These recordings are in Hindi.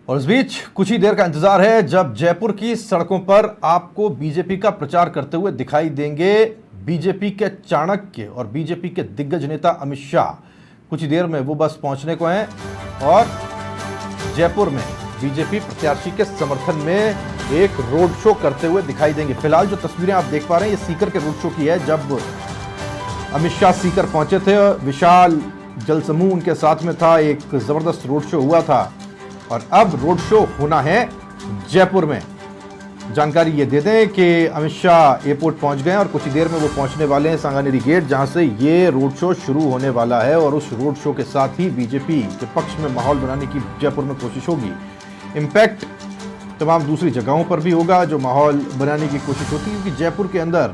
और इस बीच कुछ ही देर का इंतजार है जब जयपुर की सड़कों पर आपको बीजेपी का प्रचार करते हुए दिखाई देंगे बीजेपी के चाणक्य और बीजेपी के दिग्गज नेता अमित शाह। कुछ ही देर में वो बस पहुंचने को हैं और जयपुर में बीजेपी प्रत्याशी के समर्थन में एक रोड शो करते हुए दिखाई देंगे। फिलहाल जो तस्वीरें आप देख पा रहे हैं ये सीकर के रोड शो की है। जब अमित शाह सीकर पहुंचे थे, विशाल जनसमूह उनके साथ में था, एक जबरदस्त रोड शो हुआ था और अब रोड शो होना है जयपुर में। जानकारी ये दे दें कि अमित शाह एयरपोर्ट पहुंच गए और कुछ ही देर में वो पहुंचने वाले हैं सांगानेरी गेट, जहां से ये रोड शो शुरू होने वाला है। और उस रोड शो के साथ ही बीजेपी के पक्ष में माहौल बनाने की जयपुर में कोशिश होगी। इम्पैक्ट तमाम दूसरी जगहों पर भी होगा जो माहौल बनाने की कोशिश होती है, क्योंकि जयपुर के अंदर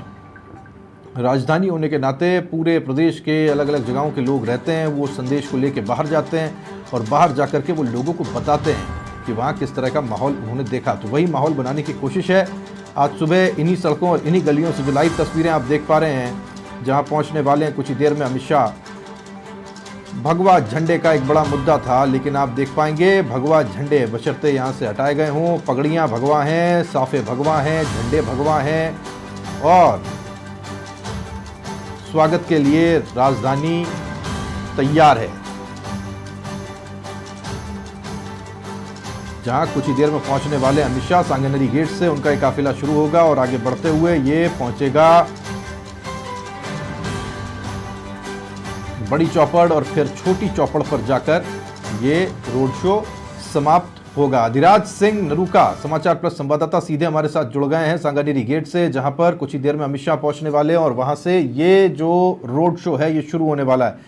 राजधानी होने के नाते पूरे प्रदेश के अलग अलग जगहों के लोग रहते हैं। वो संदेश को लेकर बाहर जाते हैं और बाहर जाकर के वो लोगों को बताते हैं कि वहाँ किस तरह का माहौल उन्होंने देखा। तो वही माहौल बनाने की कोशिश है। आज सुबह इन्हीं सड़कों और इन्हीं गलियों से जो लाइव तस्वीरें आप देख पा रहे हैं, जहाँ पहुँचने वाले हैं कुछ ही देर में अमित शाह। भगवा झंडे का एक बड़ा मुद्दा था, लेकिन आप देख पाएंगे भगवा झंडे बशर्ते यहाँ से हटाए गए हों। पगड़ियाँ भगवा हैं, साफे भगवा हैं, झंडे भगवा हैं और स्वागत के लिए राजधानी तैयार है। जहां कुछ ही देर में पहुंचने वाले अमित शाह सांगानेरी गेट से उनका एक काफिला शुरू होगा और आगे बढ़ते हुए ये पहुंचेगा बड़ी चौपड़ और फिर छोटी चौपड़ पर जाकर ये रोड शो समाप्त होगा। अधिराज सिंह नरूका समाचार प्लस संवाददाता सीधे हमारे साथ जुड़ गए हैं सांगानेरी गेट से, जहां पर कुछ ही देर में अमित शाह पहुंचने वाले हैं और वहां से ये जो रोड शो है ये शुरू होने वाला है।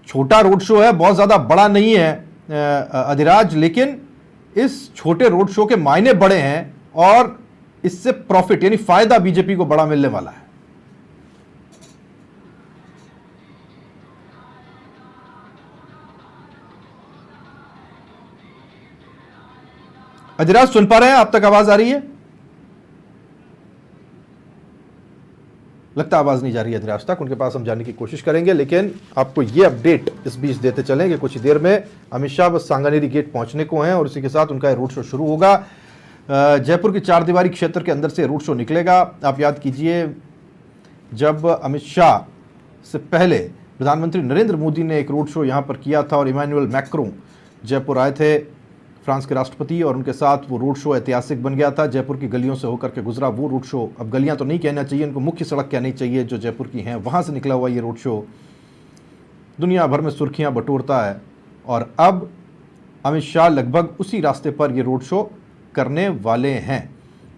छोटा रोड शो है, बहुत ज्यादा बड़ा नहीं है अधिराज, लेकिन इस छोटे रोड शो के मायने बड़े हैं और इससे प्रॉफिट यानी फायदा बीजेपी को बड़ा मिलने वाला है। अधिराज सुन पा रहे हैं? आप तक आवाज आ रही है? लगता आवाज नहीं जा रही है अधिराज तक। उनके पास हम जाने की कोशिश करेंगे, लेकिन आपको ये अपडेट इस बीच देते चलें कि कुछ ही देर में अमित शाह बस सांगानेरी गेट पहुंचने को हैं और इसी के साथ उनका रोड शो शुरू होगा। जयपुर की चार दीवारी क्षेत्र के अंदर से रोड शो निकलेगा। आप याद कीजिए, जब अमित शाह से पहले प्रधानमंत्री नरेंद्र मोदी ने एक रोड शो यहाँ पर किया था और इमैनुअल मैक्रों जयपुर आए थे, फ्रांस के राष्ट्रपति, और उनके साथ वो रोड शो ऐतिहासिक बन गया था। जयपुर की गलियों से होकर के गुजरा वो रोड शो। अब गलियां तो नहीं कहना चाहिए, इनको मुख्य सड़क कहनी चाहिए जो जयपुर की हैं। वहाँ से निकला हुआ ये रोड शो दुनिया भर में सुर्खियां बटोरता है और अब अमित शाह लगभग उसी रास्ते पर ये रोड शो करने वाले हैं।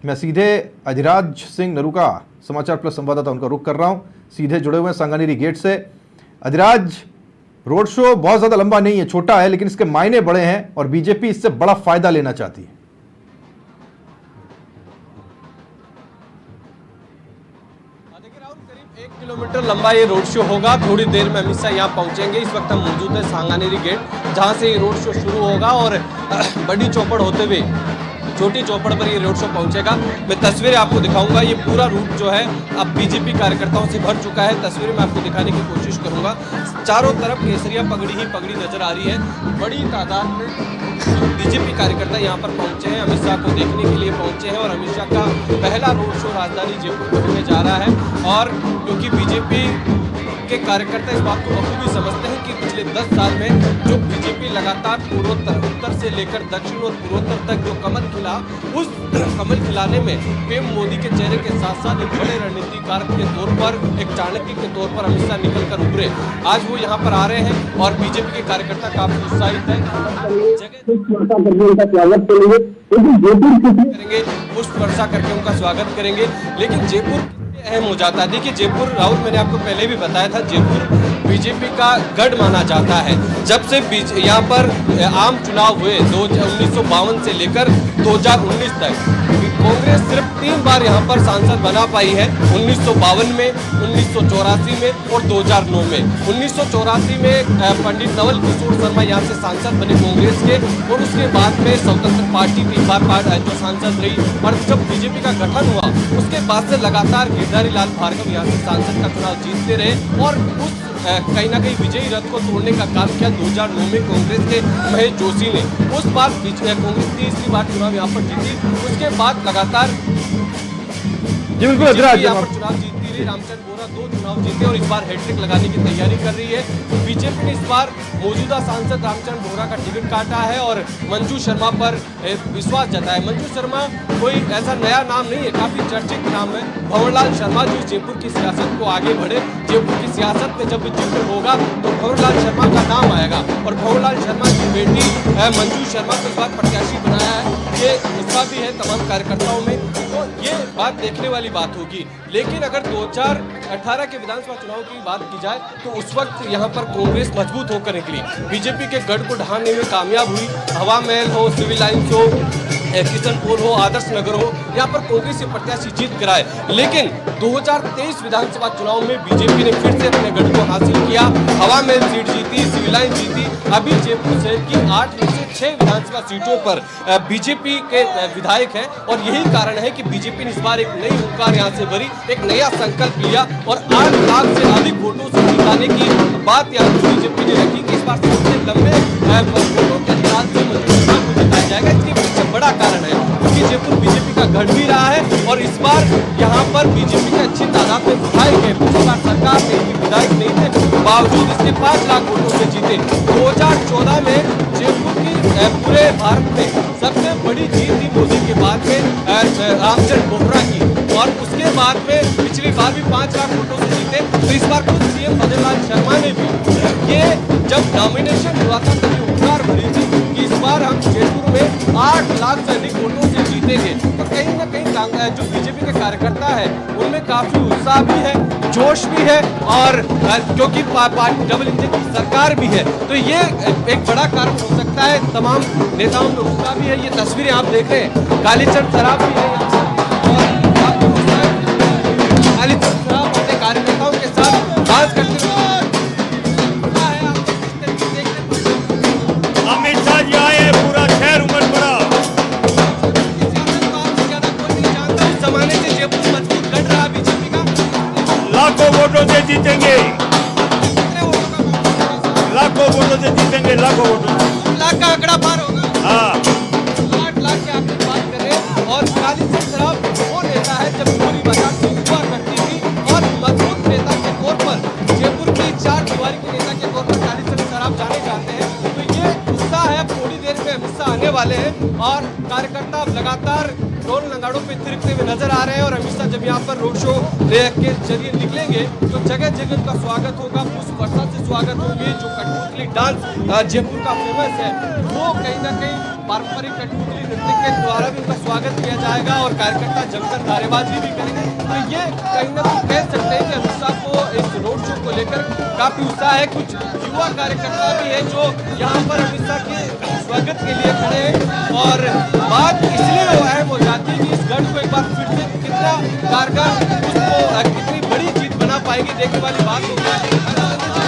मैं सीधे अधिराज सिंह नरूका समाचार प्लस संवाददाता उनका रुख कर रहा हूँ, सीधे जुड़े हुए हैं सांगानेरी गेट से। अधिराज, रोड शो बहुत ज्यादा लंबा नहीं है, छोटा है, लेकिन इसके मायने बड़े हैं और बीजेपी इससे बड़ा फायदा लेना चाहती है। देखिए राहुल, करीब 1 किलोमीटर लंबा ये रोड शो होगा। थोड़ी देर में अमित शाह यहाँ पहुंचेंगे। इस वक्त हम मौजूद है सांगानेरी गेट, जहां से ये रोड शो शुरू होगा और बड़ी चौपड़ होते हुए छोटी चौपड़ पर ये रोड शो पहुंचेगा। मैं तस्वीरें आपको दिखाऊंगा। ये पूरा रूट जो है अब बीजेपी कार्यकर्ताओं से भर चुका है। तस्वीरें मैं आपको दिखाने की कोशिश करूंगा। चारों तरफ केसरिया पगड़ी ही पगड़ी नजर आ रही है। बड़ी तादाद में बीजेपी कार्यकर्ता यहाँ पर पहुंचे हैं, अमित शाह को देखने के लिए पहुंचे हैं और अमित शाह का पहला रोड शो राजधानी जयपुर में होने जा रहा है। और क्योंकि बीजेपी के कार्यकर्ता इस बात को बखूबी समझते हैं कि पिछले 10 साल में जो बीजेपी लगातार पूर्वोत्तर, उत्तर से लेकर दक्षिण और पूर्वोत्तर तक जो कमल खिला, उस कमल खिलाने में पीएम मोदी के चेहरे के साथ साथ एक बड़े रणनीतिकार के तौर पर, एक चाणक्य के तौर पर अमित शाह निकल कर उभरे। आज वो यहाँ पर आ रहे हैं और बीजेपी के कार्यकर्ता काफी उत्साहित है। करेंगे, पुष्प वर्षा करके उनका स्वागत करेंगे। लेकिन जयपुर अहम हो जाता है। देखिए जयपुर, राहुल, मैंने आपको पहले भी बताया था, जयपुर बीजेपी का गढ़ माना जाता है। जब से यहाँ पर आम चुनाव हुए 1952 से लेकर 2019 तक, कांग्रेस सिर्फ 3 बार यहाँ पर सांसद बना पाई है। 1952 में, 1984 में और 2009 में। 1984 में पंडित नवल किशोर शर्मा यहाँ से सांसद बने कांग्रेस के, और उसके बाद में स्वतंत्र पार्टी 3 बार जो सांसद रही। और जब बीजेपी का गठन हुआ उसके बाद से लगातार गिरधारी लाल भार्गव यहाँ से सांसद का चुनाव जीतते रहे और उस कहीं ना कहीं विजयी रथ को तोड़ने का काम किया 2009 में कांग्रेस के महेश जोशी ने। उस बार कांग्रेस तीसरी बार चुनाव यहाँ पर जीती, उसके बाद लगातार जी बिल्कुल यहाँ पर चुनाव जीतती रही। रामचंद्र बोरा 2 चुनाव जीते और इस बार हैट्रिक लगाने की तैयारी कर रही है। बीजेपी ने इस बार मौजूदा सांसद रामचंद्र बोरा का टिकट काटा है और मंजू शर्मा पर विश्वास जताया। मंजू शर्मा कोई ऐसा नया नाम नहीं है, काफी चर्चित नाम है। भंवरलाल शर्मा जो जयपुर की सियासत को आगे बढ़े, जयपुर की सियासत में जब भी जिक्र होगा तो भंवरलाल शर्मा का नाम आएगा और भंवरलाल शर्मा की बेटी मंजू शर्मा को इस बार प्रत्याशी बनाया है। ये उत्साह भी है तमाम कार्यकर्ताओं में, तो ये बात देखने वाली बात होगी। लेकिन अगर 2018 के विधानसभा चुनाव की बात की जाए तो उस वक्त यहाँ पर कांग्रेस मजबूत होकर निकली, बीजेपी के गढ़ को ढहाने में कामयाब हुई। हवा महल हो, सिविल लाइन्स हो, किशनपुर हो, आदर्श नगर हो, यहाँ पर कांग्रेस से प्रत्याशी जीत कराए। लेकिन 2023 विधानसभा चुनाव में बीजेपी ने फिर से अपने गढ़ को हासिल किया, हवा महल सीट जीती, सिविल लाइन जीती। अभी जयपुर शहर की 8 में से 6 विधानसभा सीटों पर बीजेपी के विधायक हैं और यही कारण है कि बीजेपी ने इस बार एक नई हुंकार यहाँ से भरी, एक नया संकल्प लिया और 8 लाख से अधिक वोटों से जिताने की बात यहाँ बीजेपी ने रखी कि इस बार सबसे लंबे वोटों के अंतराल से जिताया जाएगा। इसके पीछे बड़ा कारण है क्योंकि जयपुर बीजेपी का गढ़ भी रहा है और इस बार यहाँ पर बीजेपी के अच्छी तादाद में विधायक है। पिछली बार सरकार में विधायक नहीं थे, बावजूद इसने 5 लाख वोटों से जीते। 2014 में जयपुर की पूरे भारत में सबसे बड़ी जीत थी मोदी के बाद में रामचंद्र बोहरा की और उसके बाद में पिछली बार भी 5 लाख वोटों से जीते। तो इस बार खुद सीएम भंवरलाल शर्मा ने भी ये जब नॉमिनेशन हुआ था तभी हुंकार भरी थी कि इस बार हम जयपुर में 8 लाख से अधिक वोटों से जीतेंगे। तो कहीं ना कहीं जो बीजेपी के कार्यकर्ता है उनमें काफी उत्साह भी है, जोश भी है और क्योंकि पार्टी डबल इंजन की सरकार भी है तो ये एक बड़ा कारण हो सकता है। तमाम नेताओं में उत्साह भी है। ये तस्वीरें आप देख रहे हैं, कालीचरण सराफ भी है और कालीचरण सराफ अपने कार्यकर्ताओं के साथ डांस करते हुए अमित शाह जी आए, पूरा शहर उमड़ पड़ा। जमाने से जयपुर मजबूत गढ़ रहा बीजेपी का, लाखों वोटों से जीतेंगे, लाखों वोटों से जीतेंगे, लाखों वोटों से। लाख का आंकड़ा पार होगा। हाँ 8 लाख के आंकड़े की बात करें और कालीचरण सराफ वो नेता है जब पूरी बाजार से हुआ करती थी और मजबूत नेता के तौर पर जयपुर की 4 दीवारी के नेता के तौर पर कालीचरण सराफ जाने जाते हैं। तो ये उत्साह है, थोड़ी देर में अमित शाह आने वाले हैं और कार्यकर्ता अब लगातार ढोल नगाड़ों पे थिरकते हुए नजर आ रहे हैं और अमित शाह जब यहाँ पर रोड शो के जरिए निकलेंगे तो जगह जगह उनका स्वागत होगा, पुष्प वर्षा से स्वागत होंगे। जो कठपुतली डांस जयपुर का फेमस है वो कहीं ना कहीं पारंपरिक कठपुतली नृत्य के द्वारा भी उनका स्वागत किया जाएगा और कार्यकर्ता जमकर नारेबाजी भी करेंगे। तो ये कहीं ना कहीं कह सकते हैं कि अमित शाह को इस रोड शो को लेकर काफी उत्साह है। कुछ युवा कार्यकर्ता भी है जो यहाँ पर अमित शाह के स्वागत के लिए खड़े हैं और बात इसलिए अहम हो जाती है कि इस गढ़ को एक बार फिर से कितना कारगर उसको कितनी बड़ी जीत बना पाएगी देखने वाली बात होगी।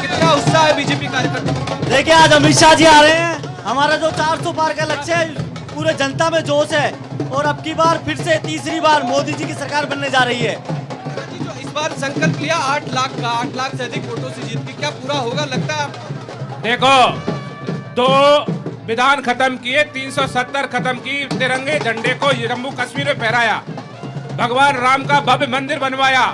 कितना उत्साह है बीजेपी कार्यकर्ता। देखिए आज अमित शाह जी आ रहे हैं, हमारा जो 400 पार का लक्ष्य है पूरे जनता में जोश है और अब की बार फिर से तीसरी बार मोदी जी की सरकार बनने जा रही है। जो इस बार संकल्प लिया 8 लाख का, 8 लाख से अधिक वोटों से जीत की, क्या पूरा होगा लगता है? देखो 2 विधान खत्म किए, 370 खत्म की, तिरंगे झंडे को जम्मू कश्मीर में फहराया, भगवान राम का भव्य मंदिर बनवाया,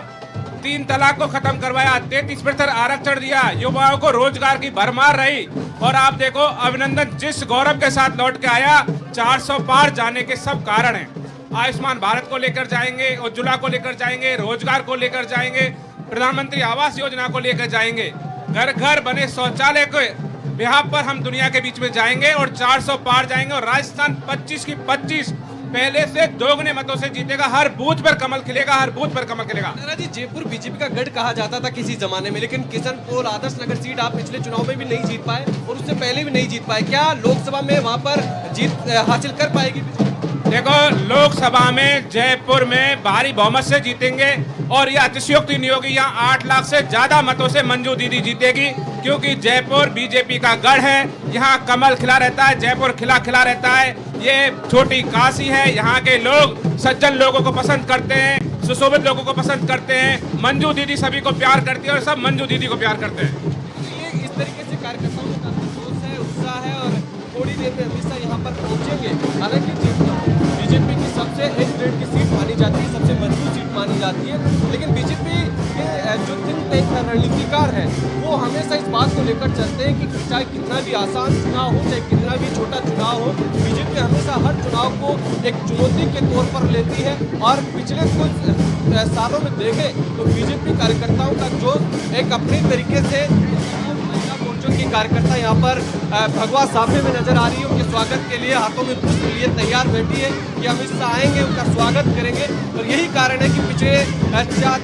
3 तलाक को खत्म करवाया, 33% आरक्षण दिया, युवाओं को रोजगार की भरमार रही और आप देखो अभिनंदन जिस गौरव के साथ लौट के आया। 400 पार जाने के सब कारण हैं। आयुष्मान भारत को लेकर जाएंगे, उज्ज्वला को लेकर जाएंगे, रोजगार को लेकर जाएंगे, प्रधानमंत्री आवास योजना को लेकर जाएंगे, घर घर बने शौचालय को बिहार पर हम दुनिया के बीच में जाएंगे और 400 पार जाएंगे और राजस्थान 25 की 25 पहले से दोगुने मतों से जीतेगा। हर बूथ पर कमल खिलेगा, हर बूथ पर कमल खिलेगा। जी जयपुर बीजेपी का गढ़ कहा जाता था किसी जमाने में, लेकिन किशनपुर आदर्श नगर सीट आप पिछले चुनाव में भी नहीं जीत पाए और उससे पहले भी नहीं जीत पाए। क्या लोकसभा में वहां पर जीत हासिल कर पाएगी? देखो लोकसभा में जयपुर में भारी बहुमत से जीतेंगे और यह अतिशयोक्ति नहीं होगी। यहाँ 8 लाख से ज्यादा मतों से मंजू दीदी जीतेगी क्योंकि जयपुर बीजेपी का गढ़ है। यहाँ कमल खिला रहता है, जयपुर खिला खिला रहता है। ये छोटी काशी है, यहाँ के लोग सज्जन लोगों को पसंद करते हैं, सुशोभित लोगों को पसंद करते हैं। मंजू दीदी सभी को प्यार करती है और सब मंजू दीदी को प्यार करते हैं। इस तरीके से कार्यकर्ताओं में काफी जोश है, उत्साह है और थोड़ी देर में अमित शाह यहाँ पर पहुंचेंगे। हालांकि बीजेपी की सबसे एक ग्रेड की सीट मानी जाती है, सबसे मजबूत सीट मानी जाती है, लेकिन बीजेपी के जो थिंक रणनीतिकार है वो हमेशा इस बात को लेकर चलते हैं कि चाहे कितना भी आसान चुनाव हो, चाहे कितना भी छोटा चुनाव हो, बीजेपी हमेशा हर चुनाव को एक चुनौती के तौर पर लेती है। और पिछले कुछ सालों में देखें तो बीजेपी कार्यकर्ताओं का जो एक अपने तरीके से महिला मोर्चों की कार्यकर्ता यहाँ पर भगवा साफे में नजर आ रही है। उनके स्वागत के लिए हाथों में पुष्प लिए तैयार बैठी है कि अमित शाह आएंगे, उनका स्वागत करेंगे। और यही कारण है कि पिछले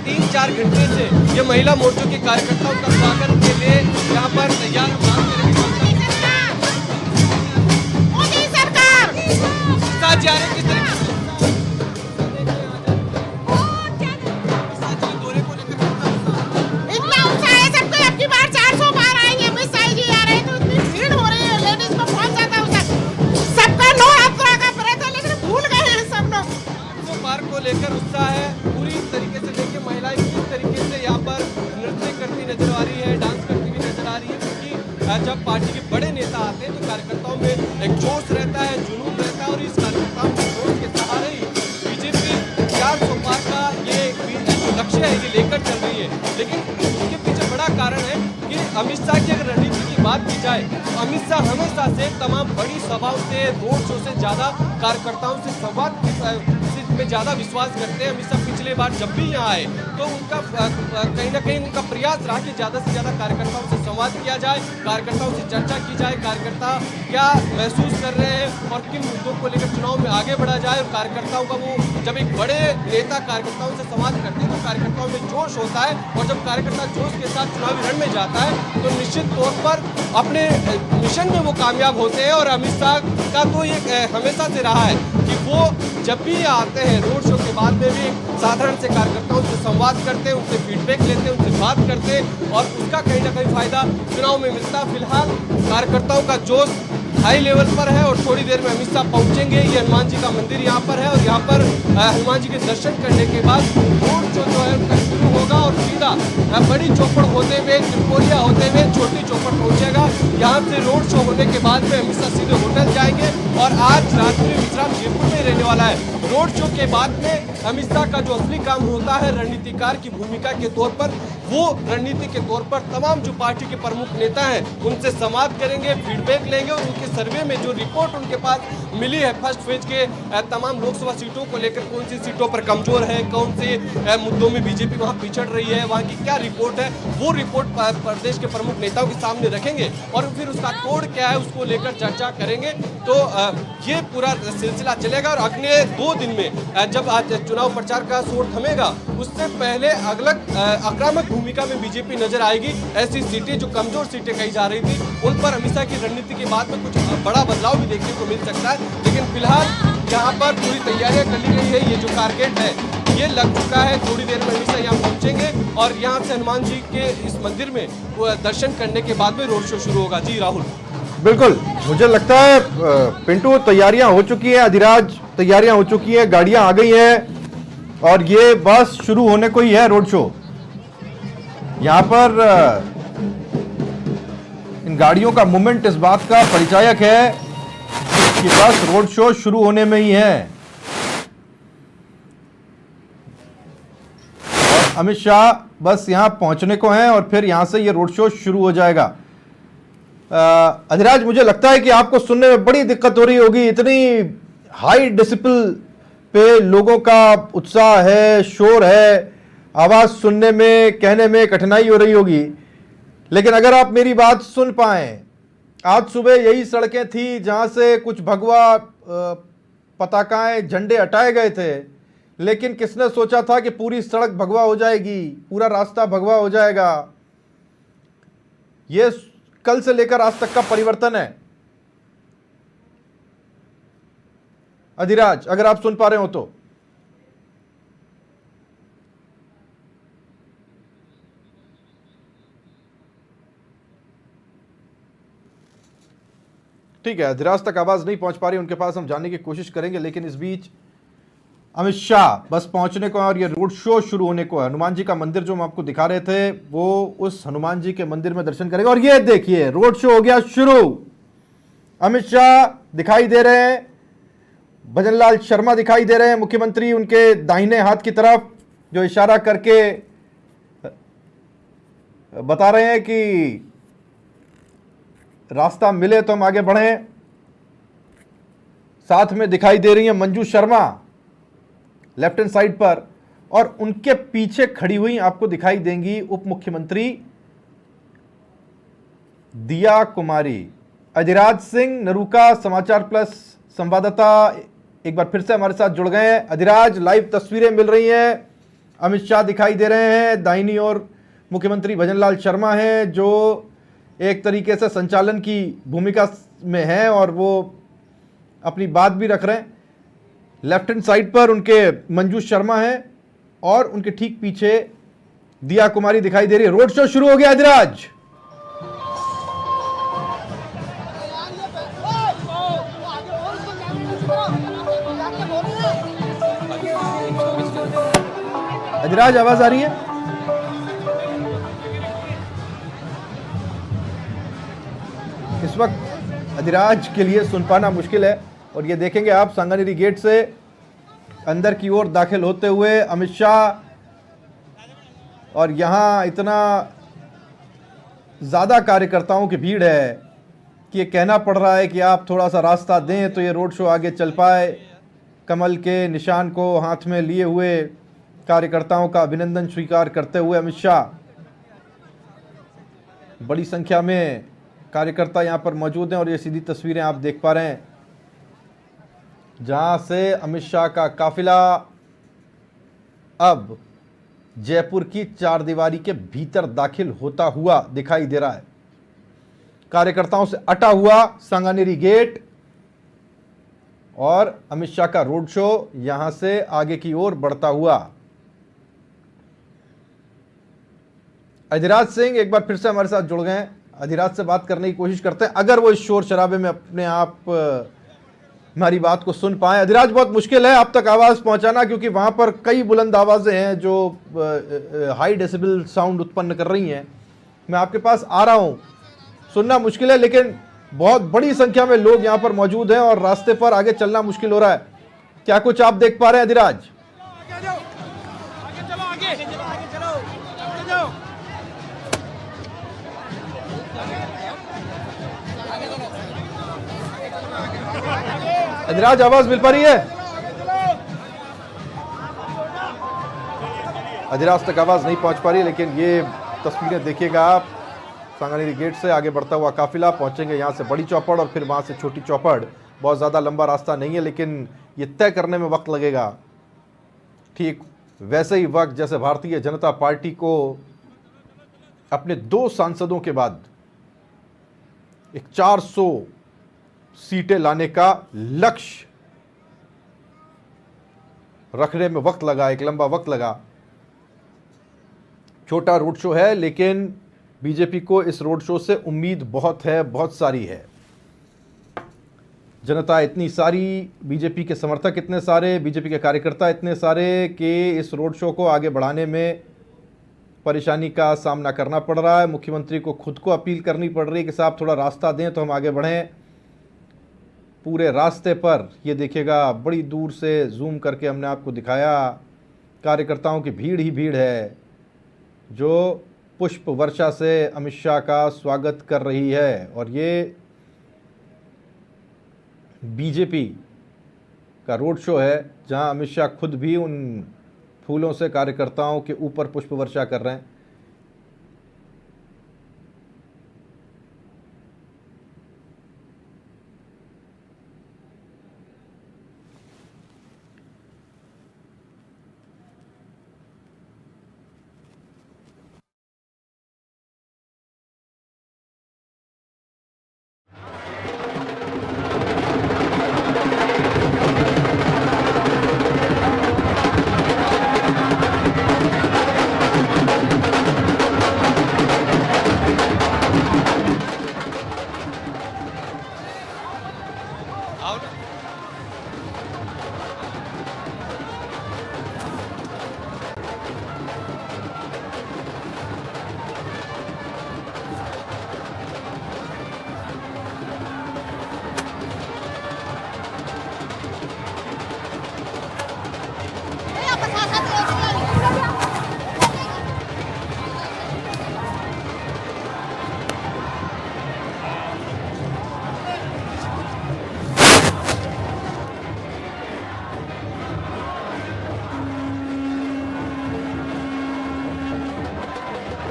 3-4 घंटे से ये महिला मोर्चों के कार्यकर्ताओं का स्वागत के लिए यहाँ पर तैयार मोदी सरकार जा रहे किस तरीके से इतना उत्साह है सबको। अब की बार 400 पार आएंगे, अमित शाह जी आ रहे हैं तो इतनी भीड़ हो रही है, लेडीज में बहुत ज्यादा उत्साह। सबका नो यात्रा का प्रयत्न है लेकिन भूल गए हैं सब लोग। 400 पार को लेकर उत्साह है पूरी तरीके से। देखिए महिलाएं किस तरीके से यहाँ पर नृत्य करती नजर आ रही है, डांस करती हुई नजर आ रही है, क्योंकि जब पार्टी के बड़े नेता आते हैं तो कार्यकर्ताओं में एक जोश रहता है, जुनून रहता है। और इस कार्यकर्ताओं के जोश के सहारे ही बीजेपी 400 पार का ये जो लक्ष्य है ये लेकर चल रही है। लेकिन उसके पीछे बड़ा कारण है कि अमित शाह की अगर रणनीति की बात की जाए तो अमित शाह हमेशा से तमाम बड़ी सभाओं से, रोड शो से ज्यादा कार्यकर्ताओं से संवाद में ज्यादा विश्वास करते हैं। अमित शाह पिछले बार जब भी यहाँ आए तो उनका कहीं ना कहीं उनका प्रयास रहा कि ज्यादा से ज्यादा कार्यकर्ताओं से संवाद किया जाए, कार्यकर्ताओं से चर्चा की जाए, कार्यकर्ता क्या महसूस कर रहे हैं और किन मुद्दों को लेकर चुनाव में आगे बढ़ा जाए। और कार्यकर्ताओं का वो जब एक बड़े नेता कार्यकर्ताओं से संवाद करते हैं तो कार्यकर्ताओं में जोश होता है। और जब कार्यकर्ता जोश के साथ चुनावी रण में जाता है तो निश्चित तौर पर अपने मिशन में वो कामयाब होते हैं। और अमित शाह का तो ये हमेशा से रहा है कि वो जब भी आते हैं रोड शो के बाद में भी साधारण से कार्यकर्ताओं से संवाद करते हैं, उनसे फीडबैक लेते हैं, उनसे बात करते हैं और उसका कहीं ना कहीं फायदा चुनाव में मिलता है। फिलहाल कार्यकर्ताओं का जोश हाई लेवल पर है और थोड़ी देर में अमित शाह पहुंचेंगे। ये हनुमान जी का मंदिर यहाँ पर है और यहाँ पर हनुमान जी के दर्शन करने के बाद रोड शो जो है उनका शुरू होगा और सीधा बड़ी चौपड़ होते हुए, त्रिपोलिया होते हुए छोटी चौपड़ पहुंचेगा। यहाँ से रोड शो होने के बाद में अमित शाह सीधे होटल जाएंगे और आज रात्रि विश्राम जयपुर में रहने वाला है। रोड शो के बाद में अमित शाह का जो असली काम होता है रणनीतिकार की भूमिका के तौर पर, वो रणनीति के तौर पर तमाम जो पार्टी के प्रमुख नेता हैं उनसे संवाद करेंगे, फीडबैक लेंगे और उनके सर्वे में जो रिपोर्ट उनके पास मिली है फर्स्ट फेज के तमाम लोकसभा सीटों को लेकर, कौन सी सीटों पर कमजोर है, कौन से मुद्दों में बीजेपी वहां पिछड़ रही है, वहां की क्या रिपोर्ट है, वो रिपोर्ट प्रदेश के प्रमुख नेताओं के सामने रखेंगे और फिर उसका कोड क्या है उसको लेकर चर्चा करेंगे। तो ये पूरा सिलसिला चलेगा और अगले 2 दिन में जब आज चुनाव प्रचार का शोर थमेगा उससे पहले आक्रामक भूमिका में बीजेपी नजर आएगी। ऐसी सीटें जो कमजोर सीटें कही जा रही थी उन पर अमित शाह की रणनीति के बाद में कुछ बड़ा बदलाव भी देखने को मिल सकता है। लेकिन फिलहाल यहाँ पर पूरी तैयारियां कर ली गई है। ये जो टारगेट है ये लग चुका है। थोड़ी देर में अमित शाह यहाँ पहुंचेंगे और यहाँ से हनुमान जी के इस मंदिर में दर्शन करने के बाद में रोड शो शुरू होगा। जी राहुल। बिल्कुल, मुझे लगता है पिंटू तैयारियां हो चुकी है, अधिराज तैयारियां हो चुकी है, गाड़ियां आ गई हैं और ये बस शुरू होने को ही है रोड शो। यहां पर इन गाड़ियों का मूवमेंट इस बात का परिचायक है कि बस रोड शो शुरू होने में ही है। और अमित शाह बस यहां पहुंचने को हैं और फिर यहां से ये रोड शो शुरू हो जाएगा। अधिराज, मुझे लगता है कि आपको सुनने में बड़ी दिक्कत हो रही होगी, इतनी हाई डेसिबल पे लोगों का उत्साह है, शोर है, आवाज सुनने में, कहने में कठिनाई हो रही होगी। लेकिन अगर आप मेरी बात सुन पाए, आज सुबह यही सड़कें थी जहां से कुछ भगवा पताकाएं, झंडे हटाए गए थे, लेकिन किसने सोचा था कि पूरी सड़क भगवा हो जाएगी, पूरा रास्ता भगवा हो जाएगा। ये कल से लेकर आज तक का परिवर्तन है। अधिराज, अगर आप सुन पा रहे हो तो। ठीक है, अधिराज तक आवाज नहीं पहुंच पा रही, उनके पास हम जानने की कोशिश करेंगे। लेकिन इस बीच अमित शाह बस पहुंचने को है और ये रोड शो शुरू होने को है। हनुमान जी का मंदिर जो हम आपको दिखा रहे थे वो उस हनुमान जी के मंदिर में दर्शन करेंगे और ये देखिए रोड शो हो गया शुरू। अमित शाह दिखाई दे रहे हैं, भजनलाल शर्मा दिखाई दे रहे हैं, मुख्यमंत्री उनके दाहिने हाथ की तरफ जो इशारा करके बता रहे हैं कि रास्ता मिले तो हम आगे बढ़ें। साथ में दिखाई दे रही है Manju Sharma left hand side पर और उनके पीछे खड़ी हुई आपको दिखाई देंगी उप मुख्यमंत्री दिया कुमारी। अधिराज सिंह नरूका समाचार प्लस संवाददाता एक बार फिर से हमारे साथ जुड़ गए हैं। अधिराज, लाइव तस्वीरें मिल रही हैं, अमित शाह दिखाई दे रहे हैं, दाहिनी ओर मुख्यमंत्री भजनलाल शर्मा हैं जो एक तरीके से संचालन की भूमिका में हैं और वो अपनी बात भी रख रहे हैं। लेफ्ट हैंड साइड पर उनके मंजू शर्मा हैं और उनके ठीक पीछे दिया कुमारी दिखाई दे रही है। रोड शो शुरू हो गया अधिराज। अधिराज, आवाज आ रही है? इस वक्त अधिराज के लिए सुन पाना मुश्किल है और ये देखेंगे आप सांगानेरी गेट से अंदर की ओर दाखिल होते हुए अमित शाह और यहां इतना ज़्यादा कार्यकर्ताओं की भीड़ है कि ये कहना पड़ रहा है कि आप थोड़ा सा रास्ता दें तो ये रोड शो आगे चल पाए। कमल के निशान को हाथ में लिए हुए कार्यकर्ताओं का अभिनंदन स्वीकार करते हुए अमित शाह, बड़ी संख्या में कार्यकर्ता यहां पर मौजूद हैं और ये सीधी तस्वीरें आप देख पा रहे हैं जहां से अमित शाह का काफिला अब जयपुर की चारदीवारी के भीतर दाखिल होता हुआ दिखाई दे रहा है। कार्यकर्ताओं से अटा हुआ सांगानेरी गेट और अमित शाह का रोड शो यहां से आगे की ओर बढ़ता हुआ। अधिराज सिंह एक बार फिर से हमारे साथ जुड़ गए हैं। अधिराज से बात करने की कोशिश करते हैं, अगर वो इस शोर शराबे में अपने आप हमारी बात को सुन पाए। अधिराज, बहुत मुश्किल है आप तक आवाज़ पहुंचाना क्योंकि वहां पर कई बुलंद आवाज़ें हैं जो हाई डेसिबल साउंड उत्पन्न कर रही हैं। मैं आपके पास आ रहा हूं, सुनना मुश्किल है लेकिन बहुत बड़ी संख्या में लोग यहां पर मौजूद हैं और रास्ते पर आगे चलना मुश्किल हो रहा है। क्या कुछ आप देख पा रहे हैं अधिराज? अधिराज, आवाज मिल पा रही है? अधिराज तक आवाज नहीं पहुंच पा रही, लेकिन ये तस्वीरें देखिएगा आप। सांगानेरी गेट से आगे बढ़ता हुआ काफिला पहुंचेंगे यहां से बड़ी चौपड़ और फिर वहां से छोटी चौपड़। बहुत ज़्यादा लंबा रास्ता नहीं है लेकिन ये तय करने में वक्त लगेगा। ठीक वैसे ही वक्त जैसे भारतीय जनता पार्टी को अपने 2 सांसदों के बाद एक 400 सीटें लाने का लक्ष्य रखने में वक्त लगा, एक लंबा वक्त लगा। छोटा रोड शो है लेकिन बीजेपी को इस रोड शो से उम्मीद बहुत है, बहुत सारी है। जनता इतनी सारी, बीजेपी के समर्थक इतने सारे, बीजेपी के कार्यकर्ता इतने सारे कि इस रोड शो को आगे बढ़ाने में परेशानी का सामना करना पड़ रहा है। मुख्यमंत्री को खुद को अपील करनी पड़ रही है कि साहब थोड़ा रास्ता दें तो हम आगे बढ़ें। पूरे रास्ते पर ये देखिएगा, बड़ी दूर से जूम करके हमने आपको दिखाया, कार्यकर्ताओं की भीड़ ही भीड़ है जो पुष्प वर्षा से अमित शाह का स्वागत कर रही है। और ये बीजेपी का रोड शो है जहां अमित शाह खुद भी उन फूलों से कार्यकर्ताओं के ऊपर पुष्प वर्षा कर रहे हैं।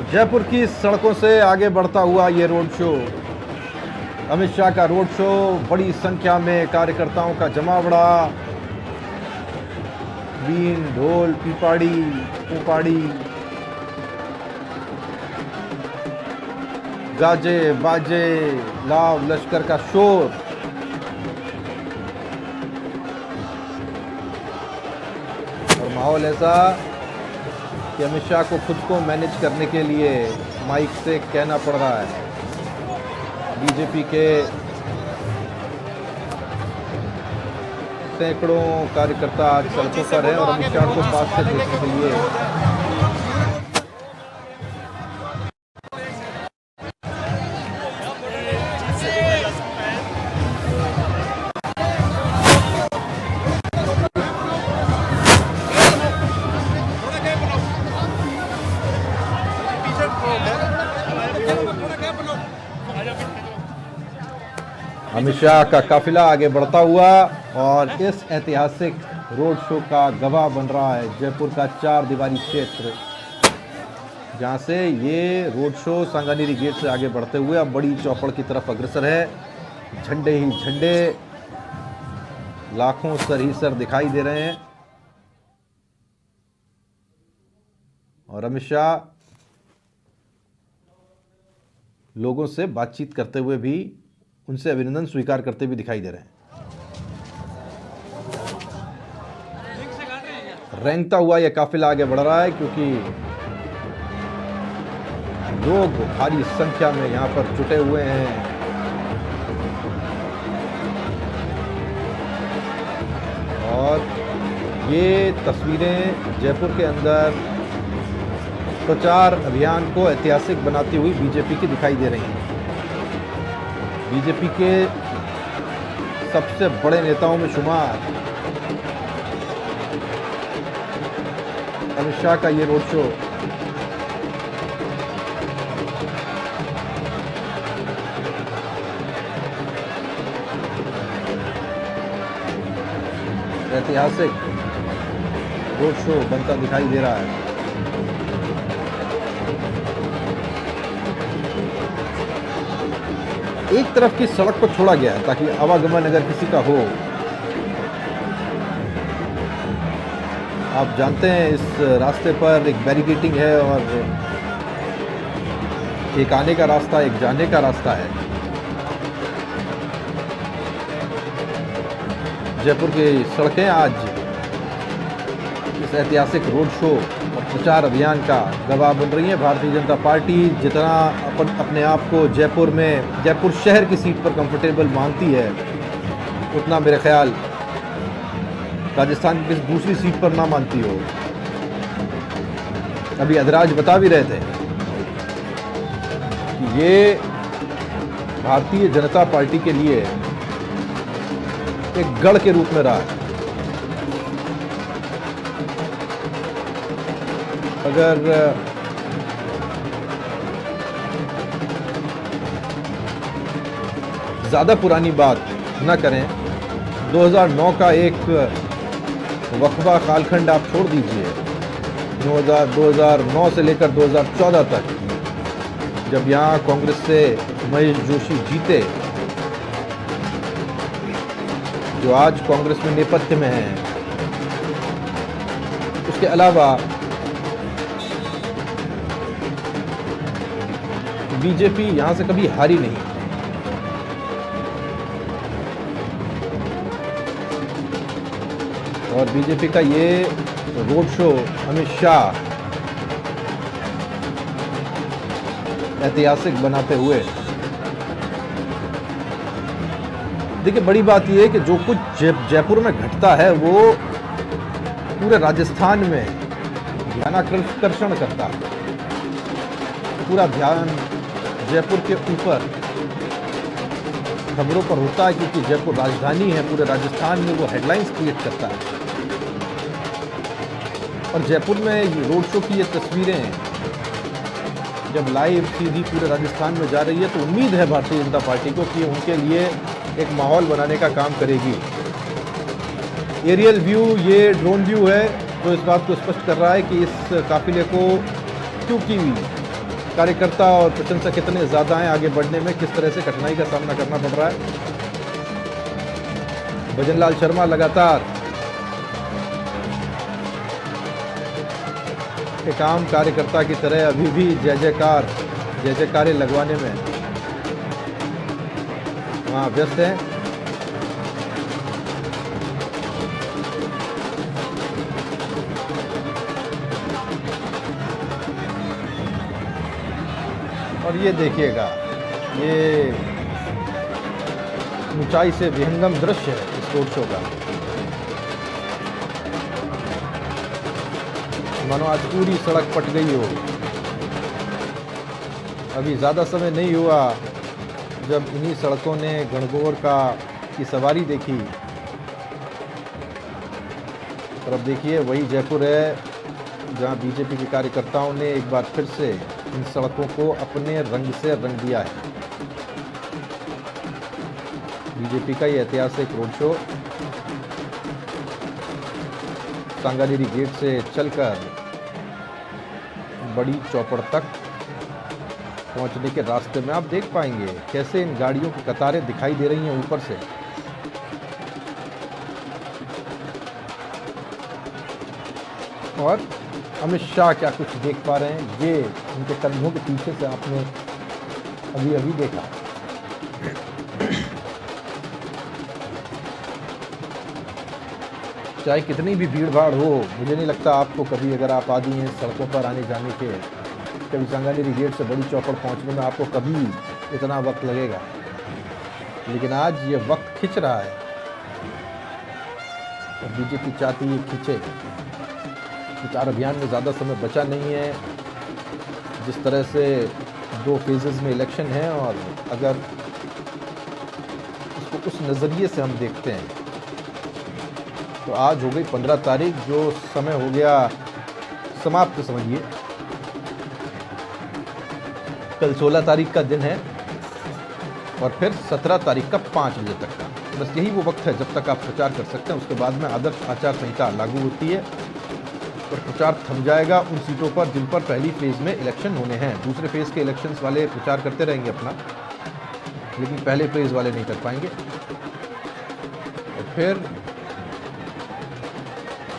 जयपुर की सड़कों से आगे बढ़ता हुआ ये रोड शो, अमित शाह का रोड शो, बड़ी संख्या में कार्यकर्ताओं का जमावड़ा, बीन, ढोल, पिपाड़ी, पुपाड़ी, गाजे बाजे, लाव लश्कर का शोर। और माहौल ऐसा कि अमित शाह को खुद को मैनेज करने के लिए माइक से कहना पड़ रहा है। बीजेपी के सैकड़ों कार्यकर्ता आज सड़कों पर हैं और अमित शाह को पास से देखने के लिए अमित शाह का काफिला आगे बढ़ता हुआ और इस ऐतिहासिक रोड शो का गवाह बन रहा है जयपुर का 4 दीवारी क्षेत्र, जहां से ये रोड शो सांगानेरी गेट से आगे बढ़ते हुए अब बड़ी चौपड़ की तरफ अग्रसर है। झंडे ही झंडे, लाखों सर ही सर दिखाई दे रहे हैं और अमित शाह लोगों से बातचीत करते हुए भी उनसे अभिनंदन स्वीकार करते भी दिखाई दे रहे हैं। रेंगता हुआ यह काफिला आगे बढ़ रहा है क्योंकि लोग भारी संख्या में यहां पर जुटे हुए हैं। और ये तस्वीरें जयपुर के अंदर प्रचार अभियान को ऐतिहासिक बनाती हुई बीजेपी की दिखाई दे रही हैं। बीजेपी के सबसे बड़े नेताओं में शुमार अमित शाह का ये रोड शो ऐतिहासिक रोड शो बनता दिखाई दे रहा है। एक तरफ की सड़क को छोड़ा गया है ताकि आवागमन अगर किसी का हो। आप जानते हैं इस रास्ते पर एक बैरिकेडिंग है और एक आने का रास्ता, एक जाने का रास्ता है। जयपुर की सड़कें आज इस ऐतिहासिक रोड शो और प्रचार अभियान का गवाह बन रही है। भारतीय जनता पार्टी जितना अपने आप को जयपुर शहर की सीट पर कंफर्टेबल मानती है, उतना मेरे ख्याल राजस्थान की किसी दूसरी सीट पर ना मानती हो। अभी अधराज बता भी रहे थे कि ये भारतीय जनता पार्टी के लिए एक गढ़ के रूप में रहा है। अगर ज़्यादा पुरानी बात न करें, 2009 का एक वक्फा कालखंड आप छोड़ दीजिए। 2009 से लेकर 2014 तक जब यहाँ कांग्रेस से महेश जोशी जीते, जो आज कांग्रेस में नेपथ्य में हैं, उसके अलावा बीजेपी यहां से कभी हारी नहीं। और बीजेपी का ये रोड शो अमित शाह ऐतिहासिक बनाते हुए, देखिए बड़ी बात यह है कि जो कुछ जयपुर में घटता है वो पूरे राजस्थान में ध्यानाकर्षण करता है। पूरा ध्यान जयपुर के ऊपर खबरों पर होता है क्योंकि जयपुर राजधानी है। पूरे राजस्थान में वो हेडलाइंस क्रिएट करता है। और जयपुर में ये रोड शो की ये तस्वीरें जब लाइव सीधी पूरे राजस्थान में जा रही है तो उम्मीद है भारतीय जनता पार्टी को कि उनके लिए एक माहौल बनाने का काम करेगी। एरियल व्यू, ये ड्रोन व्यू है जो इस बात को स्पष्ट कर रहा है कि इस काफिले को क्योंकि कार्यकर्ता और प्रशंसक कितने ज़्यादा हैं आगे बढ़ने में, किस तरह से कठिनाई का सामना करना पड़ रहा है। भजनलाल शर्मा लगातार एक आम कार्यकर्ता की तरह अभी भी जय जयकारे लगवाने में वहाँ व्यस्त हैं। और ये देखिएगा, ये ऊंचाई से विहंगम दृश्य है इस रोड शो का। मानो आज पूरी सड़क पट गई हो। अभी ज़्यादा समय नहीं हुआ जब इन्हीं सड़कों ने गणगौर की सवारी देखी। और अब देखिए वही जयपुर है जहां बीजेपी के कार्यकर्ताओं ने एक बार फिर से इन सड़कों को अपने रंग से रंग दिया है। बीजेपी का ये ऐतिहासिक रोड शो सांगानेरी गेट से चलकर बड़ी चौपड़ तक पहुंचने के रास्ते में आप देख पाएंगे कैसे इन गाड़ियों की कतारें दिखाई दे रही हैं ऊपर से। और अमित शाह क्या कुछ देख पा रहे हैं, ये उनके कंधों के पीछे से आपने अभी देखा। चाहे कितनी भी भीड़ भाड़ हो, मुझे नहीं लगता आपको कभी, अगर आप आदि हैं सड़कों पर आने जाने के, कभी सांगानेरी गेट से बड़ी चौपड़ पहुंचने में आपको कभी इतना वक्त लगेगा। लेकिन आज ये वक्त खिंच रहा है और बीजेपी चाहती है खिंचे। प्रचार अभियान में ज़्यादा समय बचा नहीं है। जिस तरह से 2 फेजेस में इलेक्शन है, और अगर इसको उस नज़रिए से हम देखते हैं तो आज हो गई 15 तारीख, जो समय हो गया समाप्त समझिए। कल 16 तारीख का दिन है और फिर 17 तारीख का 5 बजे तक का, बस यही वो वक्त है जब तक आप प्रचार कर सकते हैं। उसके बाद में आदर्श आचार संहिता लागू होती है और प्रचार थम जाएगा उन सीटों पर जिन पर पहली फेज़ में इलेक्शन होने हैं। दूसरे फेज़ के इलेक्शंस वाले प्रचार करते रहेंगे अपना, लेकिन पहले फेज़ वाले नहीं कर पाएंगे। और फिर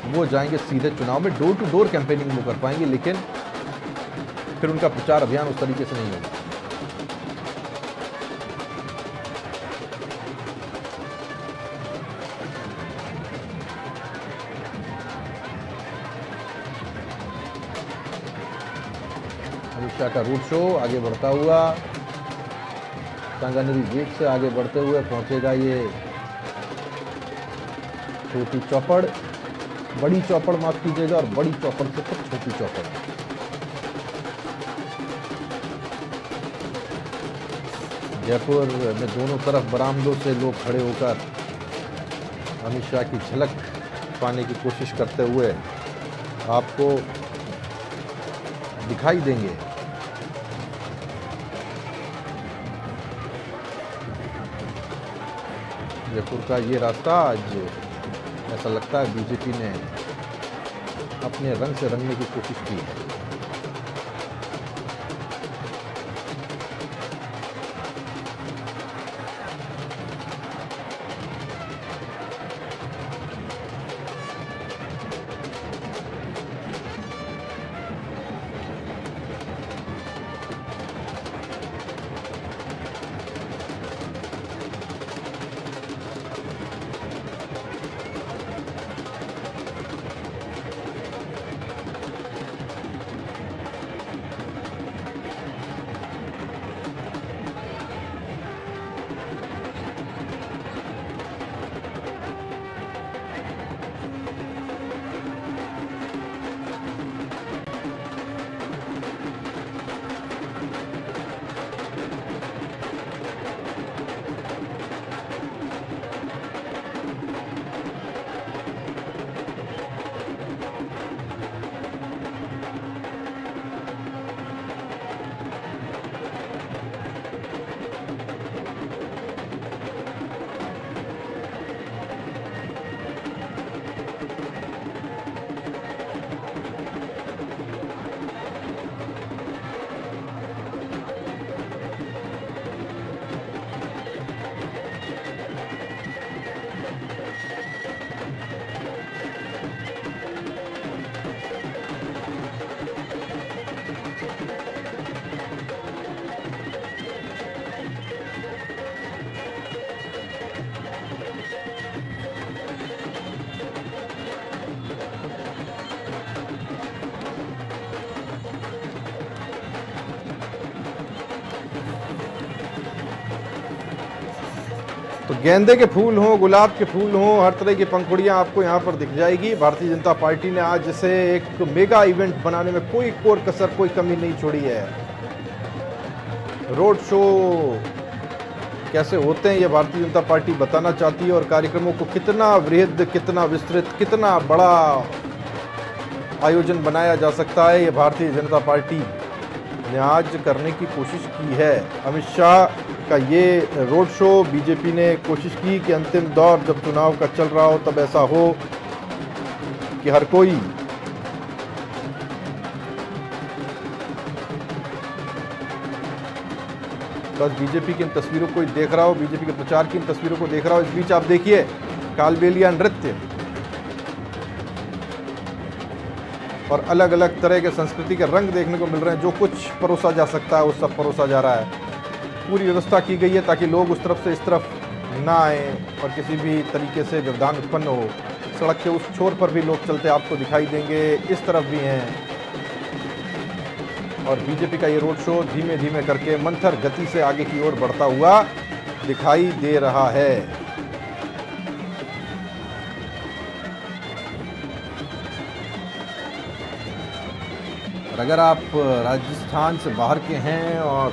वो जाएंगे सीधे चुनाव में, डोर टू डोर कैंपेनिंग वो कर पाएंगे, लेकिन फिर उनका प्रचार अभियान उस तरीके से नहीं होगा। अमित शाह का रोड शो आगे बढ़ता हुआ सांगानेरी गेट से आगे बढ़ते हुए पहुंचेगा ये छोटी चौपड़, बड़ी चौपड़ माफ कीजिएगा, और बड़ी चौपड़ से फिर छोटी चौपड़। जयपुर में दोनों तरफ बरामदों से लोग खड़े होकर अमित शाह की झलक पाने की कोशिश करते हुए आपको दिखाई देंगे। जयपुर का ये रास्ता आज ऐसा लगता है बीजेपी ने अपने रंग से रंगने की कोशिश की है। तो गेंदे के फूल हों, गुलाब के फूल हों, हर तरह की पंखुड़ियां आपको यहाँ पर दिख जाएगी। भारतीय जनता पार्टी ने आज इसे एक मेगा इवेंट बनाने में कोई कोर कसर, कोई कमी नहीं छोड़ी है। रोड शो कैसे होते हैं ये भारतीय जनता पार्टी बताना चाहती है, और कार्यक्रमों को कितना वृहद, कितना विस्तृत, कितना बड़ा आयोजन बनाया जा सकता है, ये भारतीय जनता पार्टी ने आज करने की कोशिश की है। अमित शाह का ये रोड शो बीजेपी ने कोशिश की कि अंतिम दौर जब चुनाव का चल रहा हो तब ऐसा हो कि हर कोई बस बीजेपी की इन तस्वीरों को ही देख रहा हो, बीजेपी के प्रचार की इन तस्वीरों को देख रहा हो। इस बीच आप देखिए कालबेलिया नृत्य और अलग अलग तरह के संस्कृति के रंग देखने को मिल रहे हैं। जो कुछ परोसा जा सकता है वो सब परोसा जा रहा है। पूरी व्यवस्था की गई है ताकि लोग उस तरफ से इस तरफ ना आए और किसी भी तरीके से व्यवधान उत्पन्न हो। सड़क के उस छोर पर भी लोग चलते आपको दिखाई देंगे, इस तरफ भी हैं। और बीजेपी का ये रोड शो धीमे धीमे करके मंथर गति से आगे की ओर बढ़ता हुआ दिखाई दे रहा है। और अगर आप राजस्थान से बाहर के हैं और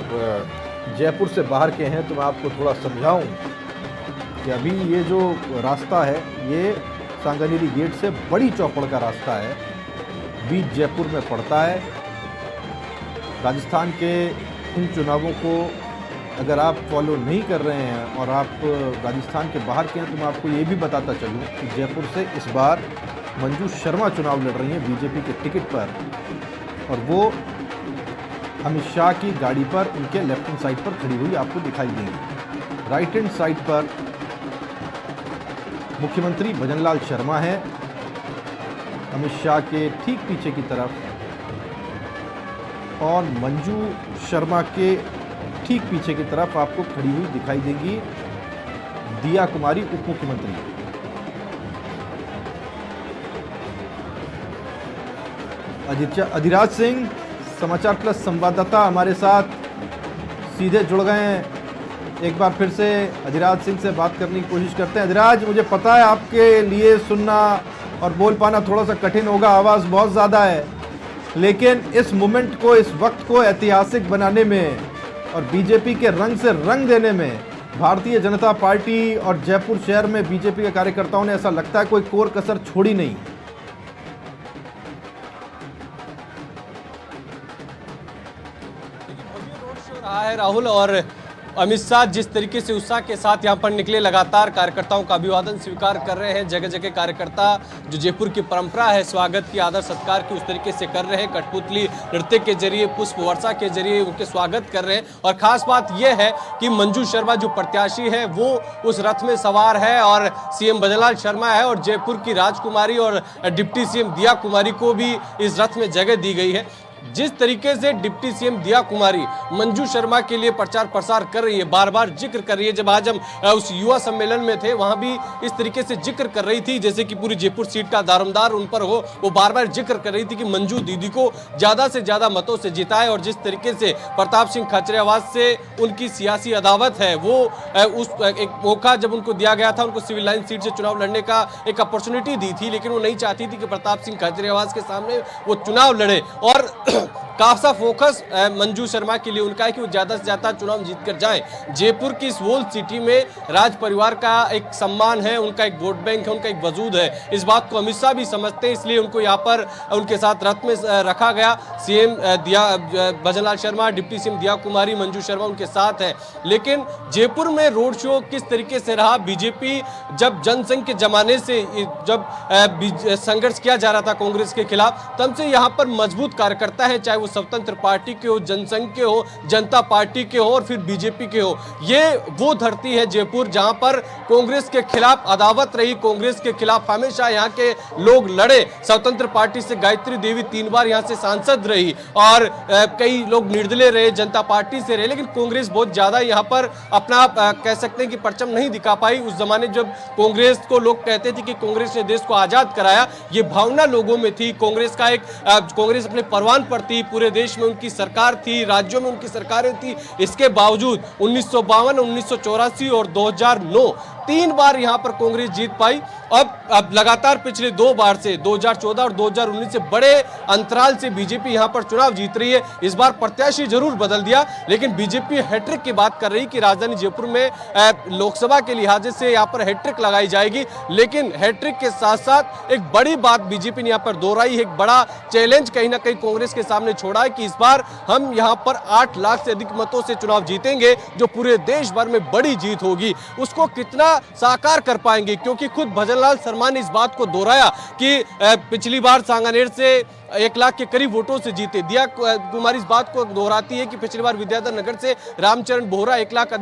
जयपुर से बाहर के हैं तो मैं आपको थोड़ा समझाऊं कि अभी ये जो रास्ता है ये सांगानेरी गेट से बड़ी चौपड़ का रास्ता है, बीच जयपुर में पड़ता है। राजस्थान के इन चुनावों को अगर आप फॉलो नहीं कर रहे हैं और आप राजस्थान के बाहर के हैं तो मैं आपको ये भी बताता चलूँ कि जयपुर से इस बार मंजू शर्मा चुनाव लड़ रही हैं बीजेपी के टिकट पर, और वो अमित शाह की गाड़ी पर उनके लेफ्ट हैंड साइड पर खड़ी हुई आपको दिखाई देंगी। राइट हैंड साइड पर मुख्यमंत्री भजनलाल शर्मा है, अमित शाह के ठीक पीछे की तरफ, और मंजू शर्मा के ठीक पीछे की तरफ आपको खड़ी हुई दिखाई देंगी दिया कुमारी उप मुख्यमंत्री। अधिराज सिंह समाचार प्लस संवाददाता हमारे साथ सीधे जुड़ गए हैं। एक बार फिर से अधिराज सिंह से बात करने की कोशिश करते हैं। अधिराज, मुझे पता है आपके लिए सुनना और बोल पाना थोड़ा सा कठिन होगा, आवाज़ बहुत ज़्यादा है, लेकिन इस मोमेंट को, इस वक्त को ऐतिहासिक बनाने में और बीजेपी के रंग से रंग देने में भारतीय जनता पार्टी और जयपुर शहर में बीजेपी के कार्यकर्ताओं ने, ऐसा लगता है, कोई कोर कसर छोड़ी नहीं। रहा है राहुल, और अमित शाह जिस तरीके से उत्साह के साथ यहां पर निकले, लगातार कार्यकर्ताओं का अभिवादन स्वीकार कर रहे हैं। जगह जगह कार्यकर्ता, जो जयपुर की परंपरा है स्वागत की, आदर सत्कार की, उस तरीके से कर रहे हैं। कठपुतली नृत्य के जरिए, पुष्प वर्षा के जरिए उनके स्वागत कर रहे हैं। और खास बात यह है कि मंजू शर्मा जो प्रत्याशी है वो उस रथ में सवार है, और सीएम भजनलाल शर्मा है, और जयपुर की राजकुमारी और डिप्टी सीएम दिया कुमारी को भी इस रथ में जगह दी गई है। जिस तरीके से डिप्टी सीएम दिया कुमारी मंजू शर्मा के लिए प्रचार प्रसार कर रही है, बार बार जिक्र कर रही है। जब आज हम उस युवा सम्मेलन में थे वहां भी इस तरीके से जिक्र कर रही थी, जैसे कि पूरी जयपुर सीट का दारोमदार उन पर हो, वो बार बार जिक्र कर रही थी कि मंजू दीदी को ज्यादा से ज्यादा मतों से जिताए। और जिस तरीके से प्रताप सिंह खाचरियावास से उनकी सियासी अदावत है, वो उस एक मौका जब उनको दिया गया था, उनको सिविल लाइन सीट से चुनाव लड़ने का एक अपॉर्चुनिटी दी थी, लेकिन वो नहीं चाहती थी कि प्रताप सिंह खाचरियावास के सामने वो चुनाव लड़े। और काफी फोकस मंजू शर्मा के लिए उनका है कि वो ज्यादा से ज्यादा चुनाव जीतकर जाएं। जयपुर की इस वोल सिटी में राज परिवार का एक सम्मान है, उनका एक वोट बैंक है, उनका एक वजूद है। इस बात को अमित शाह भी समझते हैं, इसलिए उनको यहाँ पर उनके साथ रथ में रखा गया। CM Bhajanlal Sharma, deputy CM दिया कुमारी, मंजू शर्मा उनके साथ है। लेकिन जयपुर में रोड शो किस तरीके से रहा, बीजेपी जब जनसंघ के जमाने से जब संघर्ष किया जा रहा था कांग्रेस के खिलाफ, तब से यहाँ पर मजबूत कार्यकर्ता है, चाहे वो स्वतंत्र पार्टी के हो, जनसंघ के हो, जनता पार्टी के हो, और फिर बीजेपी के हो। ये वो धरती है जयपुर जहां पर कांग्रेस के खिलाफ अदावत रही, कांग्रेस के खिलाफ हमेशा यहां के लोग लड़े। स्वतंत्र पार्टी से गायत्री देवी 3 बार यहां से सांसद रही, और कई लोग निर्दलीय रहे, जनता पार्टी से रहे, लेकिन कांग्रेस बहुत ज्यादा यहां पर अपना कह सकते हैं कि परचम नहीं दिखा पाई। उस जमाने जब कांग्रेस को लोग कहते थे कि कांग्रेस ने देश को आजाद कराया, ये भावना लोगों में थी। कांग्रेस का एक कांग्रेस अपने परवान पर थी, पूरे देश में उनकी सरकार थी, राज्यों में उनकी सरकारें थी, इसके बावजूद 1952, 1984 और 2009 3 बार यहां पर कांग्रेस जीत पाई। अब लगातार पिछले 2 बार से 2014 और 2019 से बड़े अंतराल से बीजेपी यहां पर चुनाव जीत रही है। इस बार प्रत्याशी जरूर बदल दिया, लेकिन बीजेपी हैट्रिक की बात कर रही कि राजधानी जयपुर में लोकसभा के लिहाज से यहां पर हैट्रिक लगाई जाएगी। लेकिन हैट्रिक के साथ साथ एक बड़ी बात बीजेपी ने यहां पर दोहराई, एक बड़ा चैलेंज कहीं ना कहीं कांग्रेस के सामने छोड़ा है कि इस बार हम यहां पर 8 लाख से अधिक मतों से चुनाव जीतेंगे, जो पूरे देश भर में बड़ी जीत होगी। उसको कितना साकार कर पाएंगे, क्योंकि खुद भजनलाल शर्मा ने इस बात को दोहराया कि पिछली बार सांगानेर से 1 लाख के करीब वोटों से जीते। दिया कुमारी इस बात को दोहराती है कि पिछली बार विद्याधर नगर से रामचरण बोहरा 1 लाख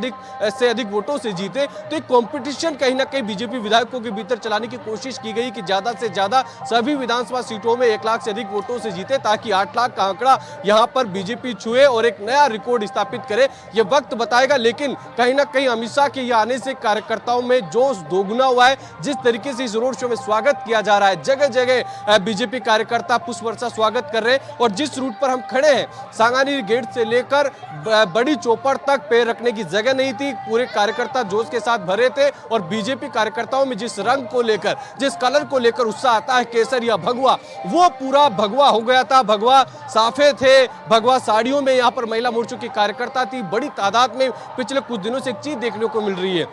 से अधिक वोटों से जीते। तो एक कंपटीशन कहीं ना कहीं बीजेपी विधायकों के भीतर चलाने की कोशिश की गई कि ज्यादा से ज्यादा सभी विधानसभा सीटों में 1 लाख से अधिक वोटों से जीते, ताकि 8 लाख का आंकड़ा यहां पर बीजेपी छुए और एक नया रिकॉर्ड स्थापित करे। ये वक्त बताएगा, लेकिन कहीं ना कहीं अमित शाह के आने से कार्यकर्ताओं में जोश दोगुना हुआ है। जिस तरीके से इस रोड शो में स्वागत किया जा रहा है, जगह जगह बीजेपी कार्यकर्ता पुष्प वर्षा स्वागत कर रहे हैं। और जिस रूट पर हम खड़े हैं, सांगानेर गेट से लेकर बड़ी चौपड़ तक पैर रखने की जगह नहीं थी। पूरे कार्यकर्ता जोश के साथ भरे थे और बीजेपी कार्यकर्ताओं में जिस रंग को लेकर, जिस कलर को लेकर उत्साह आता है, केसर या भगवा, वो पूरा भगवा हो गया था। भगवा साफे थे, भगवा साड़ियों में यहाँ पर महिला मोर्चों की कार्यकर्ता थी। बड़ी तादाद में पिछले कुछ दिनों से एक चीज देखने को मिल रही है,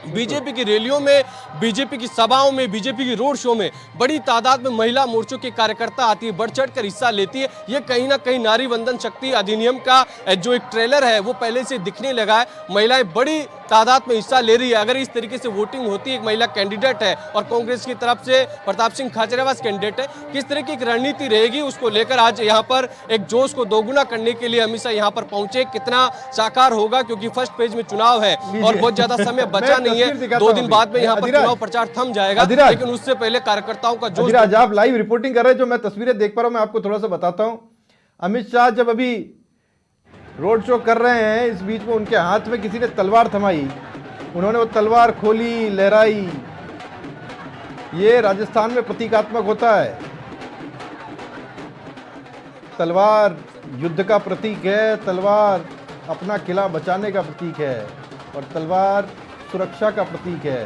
बीजेपी की रैलियों में, बीजेपी की सभाओं में, बीजेपी की रोड शो में बड़ी तादाद में महिला मोर्चों के कार्यकर्ता आती है, बढ़ चढ़ कर हिस्सा लेती है। ये कहीं ना कहीं नारी वंदन शक्ति अधिनियम का जो एक ट्रेलर है वो पहले से दिखने लगा है। महिलाएं बड़ी तादाद में हिस्सा ले रही है। अगर इस तरीके से वोटिंग होती है, एक महिला कैंडिडेट है और कांग्रेस की तरफ से प्रताप सिंह खाचरियावास कैंडिडेट है, किस तरह की रणनीति रहेगी उसको लेकर आज यहाँ पर एक जोश को दोगुना करने के लिए अमित शाह यहाँ पर पहुंचे। कितना साकार होगा, क्योंकि फर्स्ट पेज में चुनाव है और बहुत ज्यादा समय बचा नहीं है। 2 दिन बाद में यहाँ पर चुनाव प्रचार थम जाएगा, लेकिन उससे पहले कार्यकर्ताओं का जोश। आज आप लाइव रिपोर्टिंग कर रहे हैं, जो मैं तस्वीरें देख पा रहा हूं, मैं आपको थोड़ा सा बताता हूं। अमित शाह जब अभी रोड शो कर रहे हैं, इस बीच में उनके हाथ में किसी ने तलवार थमाई, उन्होंने वो तलवार खोली, लहराई। ये राजस्थान में प्रतीकात्मक होता है। तलवार युद्ध का प्रतीक है, तलवार अपना किला बचाने का प्रतीक है और तलवार सुरक्षा का प्रतीक है।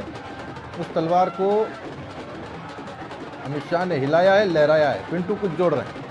उस तलवार को अमित शाह ने हिलाया है, लहराया है। पिंटू कुछ जोड़ रहे हैं।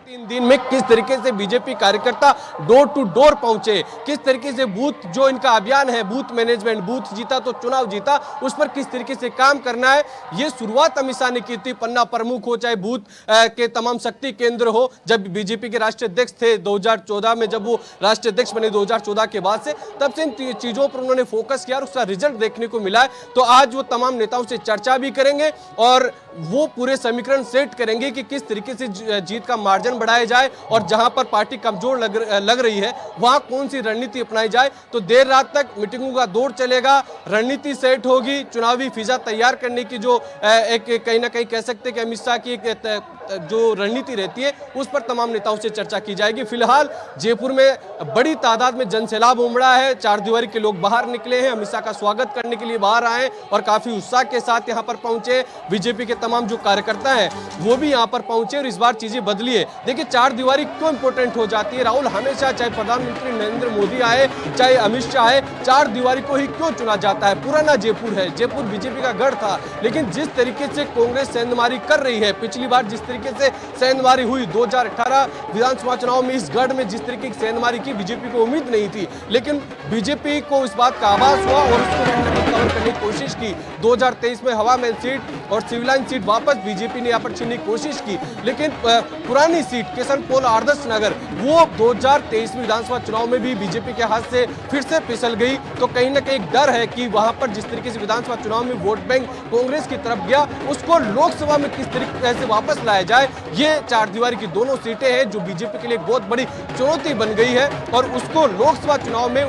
3 दिन में किस तरीके से बीजेपी कार्यकर्ता डोर टू डोर पहुंचे, किस तरीके से बूथ जो इनका अभियान है, बूथ मैनेजमेंट, बूथ जीता तो चुनाव जीता, उस पर किस तरीके से काम करना है, ये शुरुआत अमित शाह ने की थी। पन्ना प्रमुख हो, चाहे बूथ के तमाम शक्ति केंद्र हो, जब बीजेपी के राष्ट्रीय अध्यक्ष थे 2014 में, जब वो राष्ट्रीय अध्यक्ष बने 2014 के बाद से, तब से इन चीजों पर उन्होंने फोकस किया और उसका रिजल्ट देखने को मिला है। तो आज वो तमाम नेताओं से चर्चा भी करेंगे और वो पूरे समीकरण सेट करेंगे कि किस तरीके से जीत का मार्जिन बढ़ाया जाए और जहां पर पार्टी कमजोर लग रही है वहां कौन सी रणनीति अपनाई जाए। तो देर रात तक मीटिंगों का दौर चलेगा, रणनीति सेट होगी, चुनावी फिजा तैयार करने की जो एक कहीं ना कहीं कह सकते हैं कि अमित शाह की एक जो रणनीति रहती है उस पर तमाम नेताओं से चर्चा की जाएगी। फिलहाल जयपुर में बड़ी तादाद में जनसैलाब उमड़ा है, 4 दीवारी के लोग बाहर निकले हैं, अमित शाह का स्वागत करने के लिए बाहर आए और काफी उत्साह के साथ यहां पर पहुंचे। बीजेपी के तमाम जो कार्यकर्ता हैं वो भी यहां पर पहुंचे और इस बार चीजें बदली है। देखिए 4 दीवारी क्यों इंपॉर्टेंट हो जाती है, राहुल हमेशा, चाहे प्रधानमंत्री नरेंद्र मोदी आए, चाहे अमित शाह आए, 4 दीवारी को ही क्यों चुना जाता है। पुराना जयपुर है, जयपुर बीजेपी का गढ़ था, लेकिन जिस तरीके से कांग्रेस सेंधमारी कर रही है, पिछली बार जिस तरीके से सेंधमारी हुई 2018 विधानसभा चुनाव में, इस गढ़ में जिस तरीके की सेंधमारी की बीजेपी को उम्मीद नहीं थी, लेकिन बीजेपी को इस बात का आभास हुआ और उसको कवर करने की कोशिश की। 2023 में हवामहल सीट और सिविल लाइन सीट वापस बीजेपी ने यहाँ पर छीनने की कोशिश की, लेकिन पुरानी सीट किशनपोल आदर्श नगर वो 2023 में विधानसभा चुनाव में भी बीजेपी के हाथ से फिर से फिसल गई। तो कहीं ना कहीं डर है कि वहां पर जिस तरीके से विधानसभा चुनाव में वोट बैंक कांग्रेस की तरफ गया, उसको लोकसभा में किस तरीके से वापस लाया जाए। ये 4 दीवारी की दोनों सीटें हैं जो बीजेपी के लिए बहुत बड़ी चुनौती बन गई है और उसको लोकसभा चुनाव में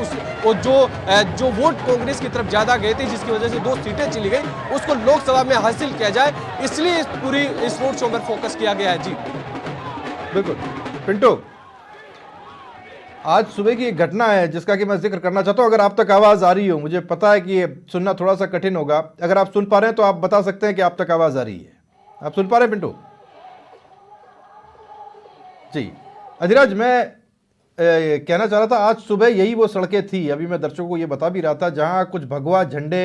जो वोट कांग्रेस की तरफ ज्यादा गए थे, जिसकी वजह से 2 सीटें चली गई, उसको लोकसभा में हासिल किया जाए, इसलिए इस रोड शो पर फोकस किया गया है। जी बिल्कुल पिंटू, आज सुबह की एक घटना है जिसका कि मैं जिक्र करना चाहता हूं। अगर आप तक आवाज आ रही हो, मुझे पता है कि ये सुनना थोड़ा सा कठिन होगा, अगर आप सुन पा रहे हैं तो आप बता सकते हैं कि आप तक आवाज आ रही है। आप सुन पा रहे हैं पिंटू जी? अधिराज, मैं कहना चाह रहा था, आज सुबह यही वो सड़कें थी, अभी मैं दर्शकों को ये बता भी रहा था, जहां कुछ भगवा झंडे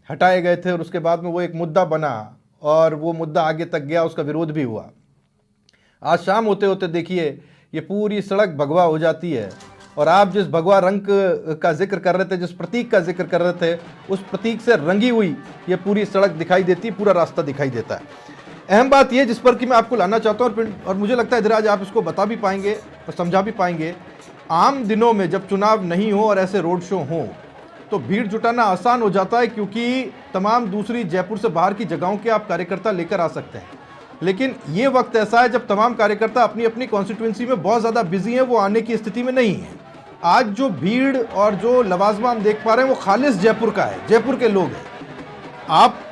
हटाए गए थे और उसके बाद में वो एक मुद्दा बना और वो मुद्दा आगे तक गया, उसका विरोध भी हुआ। आज शाम होते होते देखिए ये पूरी सड़क भगवा हो जाती है और आप जिस भगवा रंग का जिक्र कर रहे थे, जिस प्रतीक का जिक्र कर रहे थे, उस प्रतीक से रंगी हुई ये पूरी सड़क दिखाई देती, पूरा रास्ता दिखाई देता है। अहम बात यह जिस पर कि मैं आपको लाना चाहता हूँ और मुझे लगता है अधिराज आप इसको बता भी पाएंगे और समझा भी पाएंगे, आम दिनों में जब चुनाव नहीं हो और ऐसे रोड शो हों तो भीड़ जुटाना आसान हो जाता है, क्योंकि तमाम दूसरी जयपुर से बाहर की जगहों के आप कार्यकर्ता लेकर आ सकते हैं। लेकिन ये वक्त ऐसा है जब तमाम कार्यकर्ता अपनी अपनी कॉन्स्टिट्यूंसी में बहुत ज़्यादा बिजी हैं, वो आने की स्थिति में नहीं है। आज जो भीड़ और जो लवाजमा हम देख पा रहे हैं वो खालिस जयपुर का है, जयपुर के लोग हैं। आप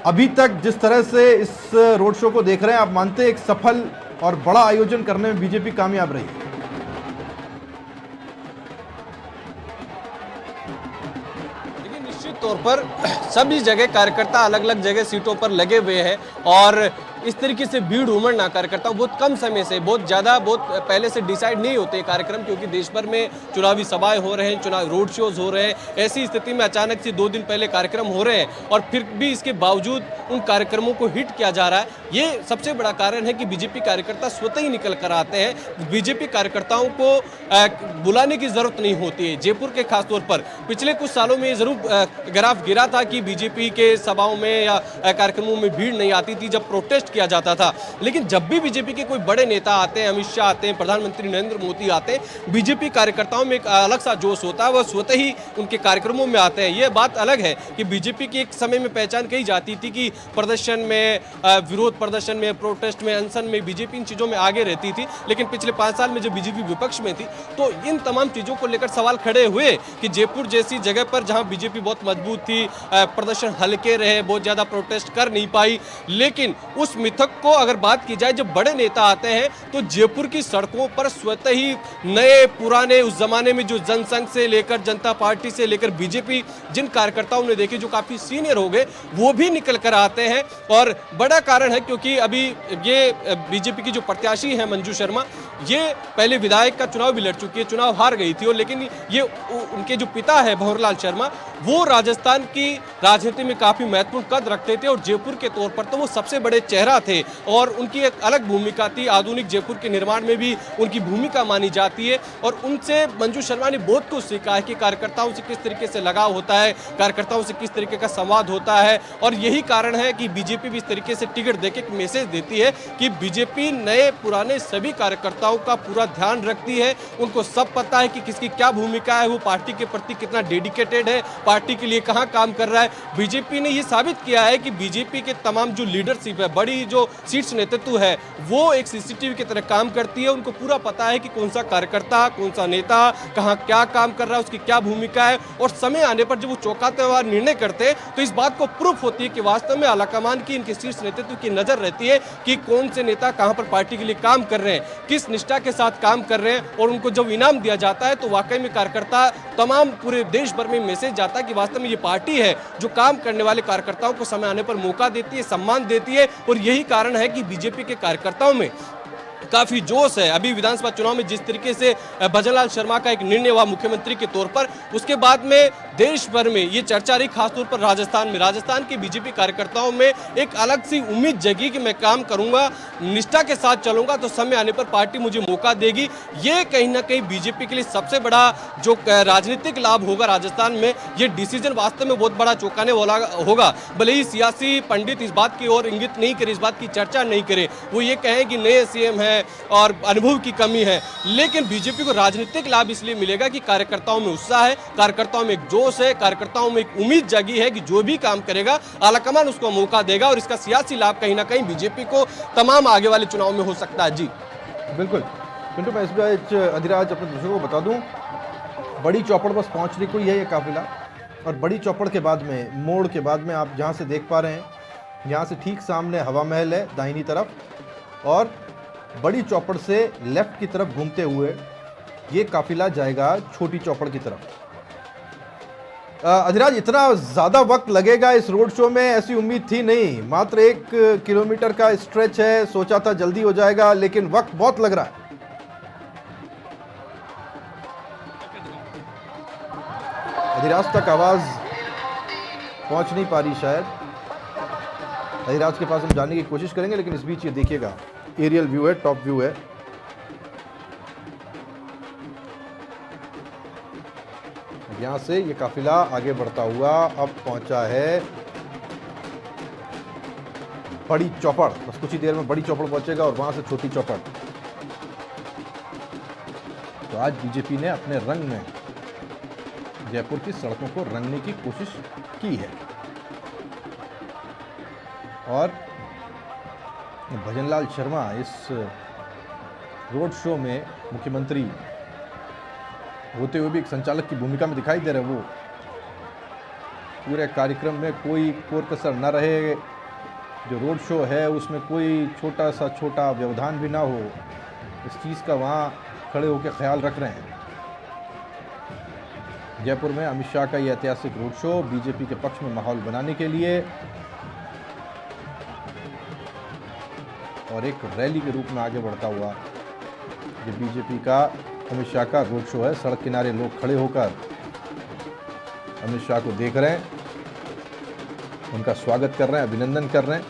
अभी तक जिस तरह से इस रोड शो को देख रहे हैं, आप मानते हैं एक सफल और बड़ा आयोजन करने में बीजेपी कामयाब रही? देखिए, निश्चित तौर पर सभी जगह कार्यकर्ता अलग अलग जगह सीटों पर लगे हुए हैं और इस तरीके से भीड़ उमड़ना कार्यकर्ता बहुत कम समय से, बहुत ज़्यादा, बहुत पहले से डिसाइड नहीं होते कार्यक्रम, क्योंकि देश भर में चुनावी सभाएं हो रहे हैं, चुनाव रोड शोज हो रहे हैं। ऐसी स्थिति में अचानक से 2 दिन पहले कार्यक्रम हो रहे हैं और फिर भी इसके बावजूद उन कार्यक्रमों को हिट किया जा रहा है। ये सबसे बड़ा कारण है कि बीजेपी कार्यकर्ता स्वतः ही निकल कर आते हैं। बीजेपी कार्यकर्ताओं को बुलाने की जरूरत नहीं होती है। जयपुर के खासतौर पर पिछले कुछ सालों में जरूर ग्राफ गिरा था कि बीजेपी के सभाओं में या कार्यक्रमों में भीड़ नहीं आती थी जब प्रोटेस्ट किया जाता था। लेकिन जब भी बीजेपी के कोई बड़े नेता आते हैं, अमित शाह आते हैं, प्रधानमंत्री नरेंद्र मोदी आते हैं, बीजेपी कार्यकर्ताओं में एक अलग सा जोश होता है, वह स्वतः ही उनके कार्यक्रमों में आते हैं। यह बात अलग है कि बीजेपी की एक समय में पहचान कही जाती थी कि प्रदर्शन में, विरोध प्रदर्शन में, प्रोटेस्ट में, अनशन में बीजेपी इन चीजों में आगे रहती थी। लेकिन पिछले 5 साल में जब बीजेपी विपक्ष में थी तो इन तमाम चीजों को लेकर सवाल खड़े हुए कि जयपुर जैसी जगह पर जहां बीजेपी बहुत मजबूत थी, प्रदर्शन हल्के रहे, बहुत ज्यादा प्रोटेस्ट कर नहीं पाई। लेकिन उस मिथक को अगर बात की जाए, जब बड़े नेता आते हैं तो जयपुर की सड़कों पर स्वतः ही नए पुराने, उस जमाने में जो जनसंघ से लेकर जनता पार्टी से लेकर बीजेपी जिन कार्यकर्ताओं ने देखे जो काफी सीनियर हो गए, वो भी निकल कर आते हैं। और बड़ा कारण है क्योंकि अभी ये बीजेपी की जो प्रत्याशी है मंजू शर्मा, ये पहले विधायक का चुनाव भी लड़ चुकी है, चुनाव हार गई थी। और लेकिन ये उनके जो पिता है भंवरलाल शर्मा, वो राजस्थान की राजनीति में काफी महत्वपूर्ण कद रखते थे और जयपुर के तौर पर तो वो सबसे बड़े चेहरा थे और उनकी एक अलग भूमिका थी। आधुनिक जयपुर के निर्माण में भी उनकी भूमिका मानी जाती है और उनसे मंजू शर्मा ने बहुत कुछ सीखा है कि कार्यकर्ताओं से किस तरीके से लगाव होता है, कार्यकर्ताओं से किस तरीके का संवाद होता है। और यही कारण है कि बीजेपी भी इस तरीके से टिकट देके एक मैसेज देती है कि बीजेपी नए पुराने सभी कार्यकर्ताओं का पूरा ध्यान रखती है। उनको सब पता है कि किसकी क्या भूमिका है, वो पार्टी के प्रति कितना डेडिकेटेड है, पार्टी के लिए कहां काम कर रहा है। बीजेपी ने ये साबित किया है कि बीजेपी के तमाम जो लीडरशिप है, बड़ी जो शीर्ष नेतृत्व है, वो एक सीसीटीवी की तरह काम करती है। उनको पूरा पता है कि कौन सा कार्यकर्ता, कौन सा नेता कहां क्या काम कर रहा है, उसकी क्या भूमिका है। और समय आने पर जब वो चौंकाते हुए निर्णय करते हैं तो इस बात को प्रूफ होती है कि वास्तव में आलाकमान की, इनके शीर्ष नेतृत्व की नजर रहती है कि कौन से नेता कहां पर पार्टी के लिए काम कर रहे हैं, किस निष्ठा के साथ काम कर रहे हैं। और उनको जब इनाम दिया जाता है तो वाकई में कार्यकर्ता तमाम पूरे देश भर में मैसेज जाता है कि वास्तव में ये पार्टी है जो काम करने वाले कार्यकर्ताओं को समय आने पर मौका देती है, सम्मान देती है। और यही कारण है कि बीजेपी के कार्यकर्ताओं में काफी जोश है। अभी विधानसभा चुनाव में जिस तरीके से भजनलाल शर्मा का एक निर्णय हुआ मुख्यमंत्री के तौर पर, उसके बाद में देश भर में ये चर्चा रही, खासतौर पर राजस्थान में। राजस्थान के बीजेपी कार्यकर्ताओं में एक अलग सी उम्मीद जगी कि मैं काम करूंगा, निष्ठा के साथ चलूंगा तो समय आने पर पार्टी मुझे मौका देगी। ये कहीं ना कहीं बीजेपी के लिए सबसे बड़ा जो राजनीतिक लाभ होगा राजस्थान में, ये डिसीजन वास्तव में बहुत बड़ा चौंकाने वाला होगा। भले ही सियासी पंडित इस बात की ओर इंगित नहीं करे, इस बात की चर्चा नहीं करे, वो ये कहें कि नए सीएम है और अनुभव की कमी है, लेकिन बीजेपी को राजनीतिक लाभ इसलिए मिलेगा कि कार्यकर्ताओं में उत्साह है, कार्यकर्ताओं में एक जोश है, कार्यकर्ताओं में एक उम्मीद जगी है कि जो भी काम करेगा आलाकमान उसको मौका देगा। और इसका सियासी लाभ कहीं ना कहीं बीजेपी को तमाम आगे वाले चुनाव में हो सकता है। जी बिल्कुल पिंटू, मैं इस बीच अधिराज अपने दूसरों को बता दूं, बड़ी चौपड़ बस पहुंचने को ही है ये काफिला। और बड़ी चौपड़ के बाद में, मोड़ के बाद में, आप जहां से देख पा रहे हैं, यहाँ से ठीक सामने हवा महल है दाहिनी तरफ, और बड़ी चौपड़ से लेफ्ट की तरफ घूमते हुए ये काफिला जाएगा छोटी चौपड़ की तरफ। अधिराज, इतना ज़्यादा वक्त लगेगा इस रोड शो में ऐसी उम्मीद थी नहीं। मात्र 1 किलोमीटर का स्ट्रेच है, सोचा था जल्दी हो जाएगा, लेकिन वक्त बहुत लग रहा है। अधिराज तक आवाज़ पहुंच नहीं पा रही शायद। अधिराज के पास हम जाने की कोशिश करेंगे, लेकिन इस बीच ये देखिएगा एरियल व्यू है, टॉप व्यू है। यहाँ से ये काफिला आगे बढ़ता हुआ अब पहुंचा है बड़ी चौपड़। बस कुछ ही देर में बड़ी चौपड़ पहुंचेगा और वहां से छोटी चौपड़। तो आज बीजेपी ने अपने रंग में जयपुर की सड़कों को रंगने की कोशिश की है। और भजनलाल शर्मा इस रोड शो में मुख्यमंत्री होते हुए भी एक संचालक की भूमिका में दिखाई दे रहे। वो पूरे कार्यक्रम में कोई कोर कसर न रहे, जो रोड शो है उसमें कोई छोटा व्यवधान भी ना हो, इस चीज़ का वहाँ खड़े होकर ख्याल रख रहे हैं। जयपुर में अमित शाह का ये ऐतिहासिक रोड शो बीजेपी के पक्ष में माहौल बनाने के लिए और एक रैली के रूप में आगे बढ़ता हुआ ये बीजेपी का अमित शाह का रोड शो है। सड़क किनारे लोग खड़े होकर अमित शाह को देख रहे हैं, उनका स्वागत कर रहे हैं, अभिनंदन कर रहे हैं।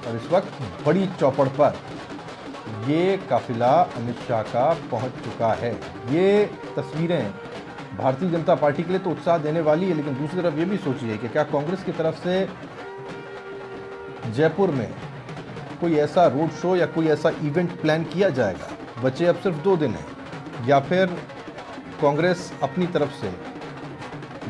और इस वक्त बड़ी चौपड़ पर ये काफिला अमित शाह का पहुंच चुका है। ये तस्वीरें भारतीय जनता पार्टी के लिए तो उत्साह देने वाली है, लेकिन दूसरी तरफ ये भी सोचिए कि क्या कांग्रेस की तरफ से जयपुर में कोई ऐसा रोड शो या कोई ऐसा इवेंट प्लान किया जाएगा। बचे अब सिर्फ 2 दिन हैं, या फिर कांग्रेस अपनी तरफ से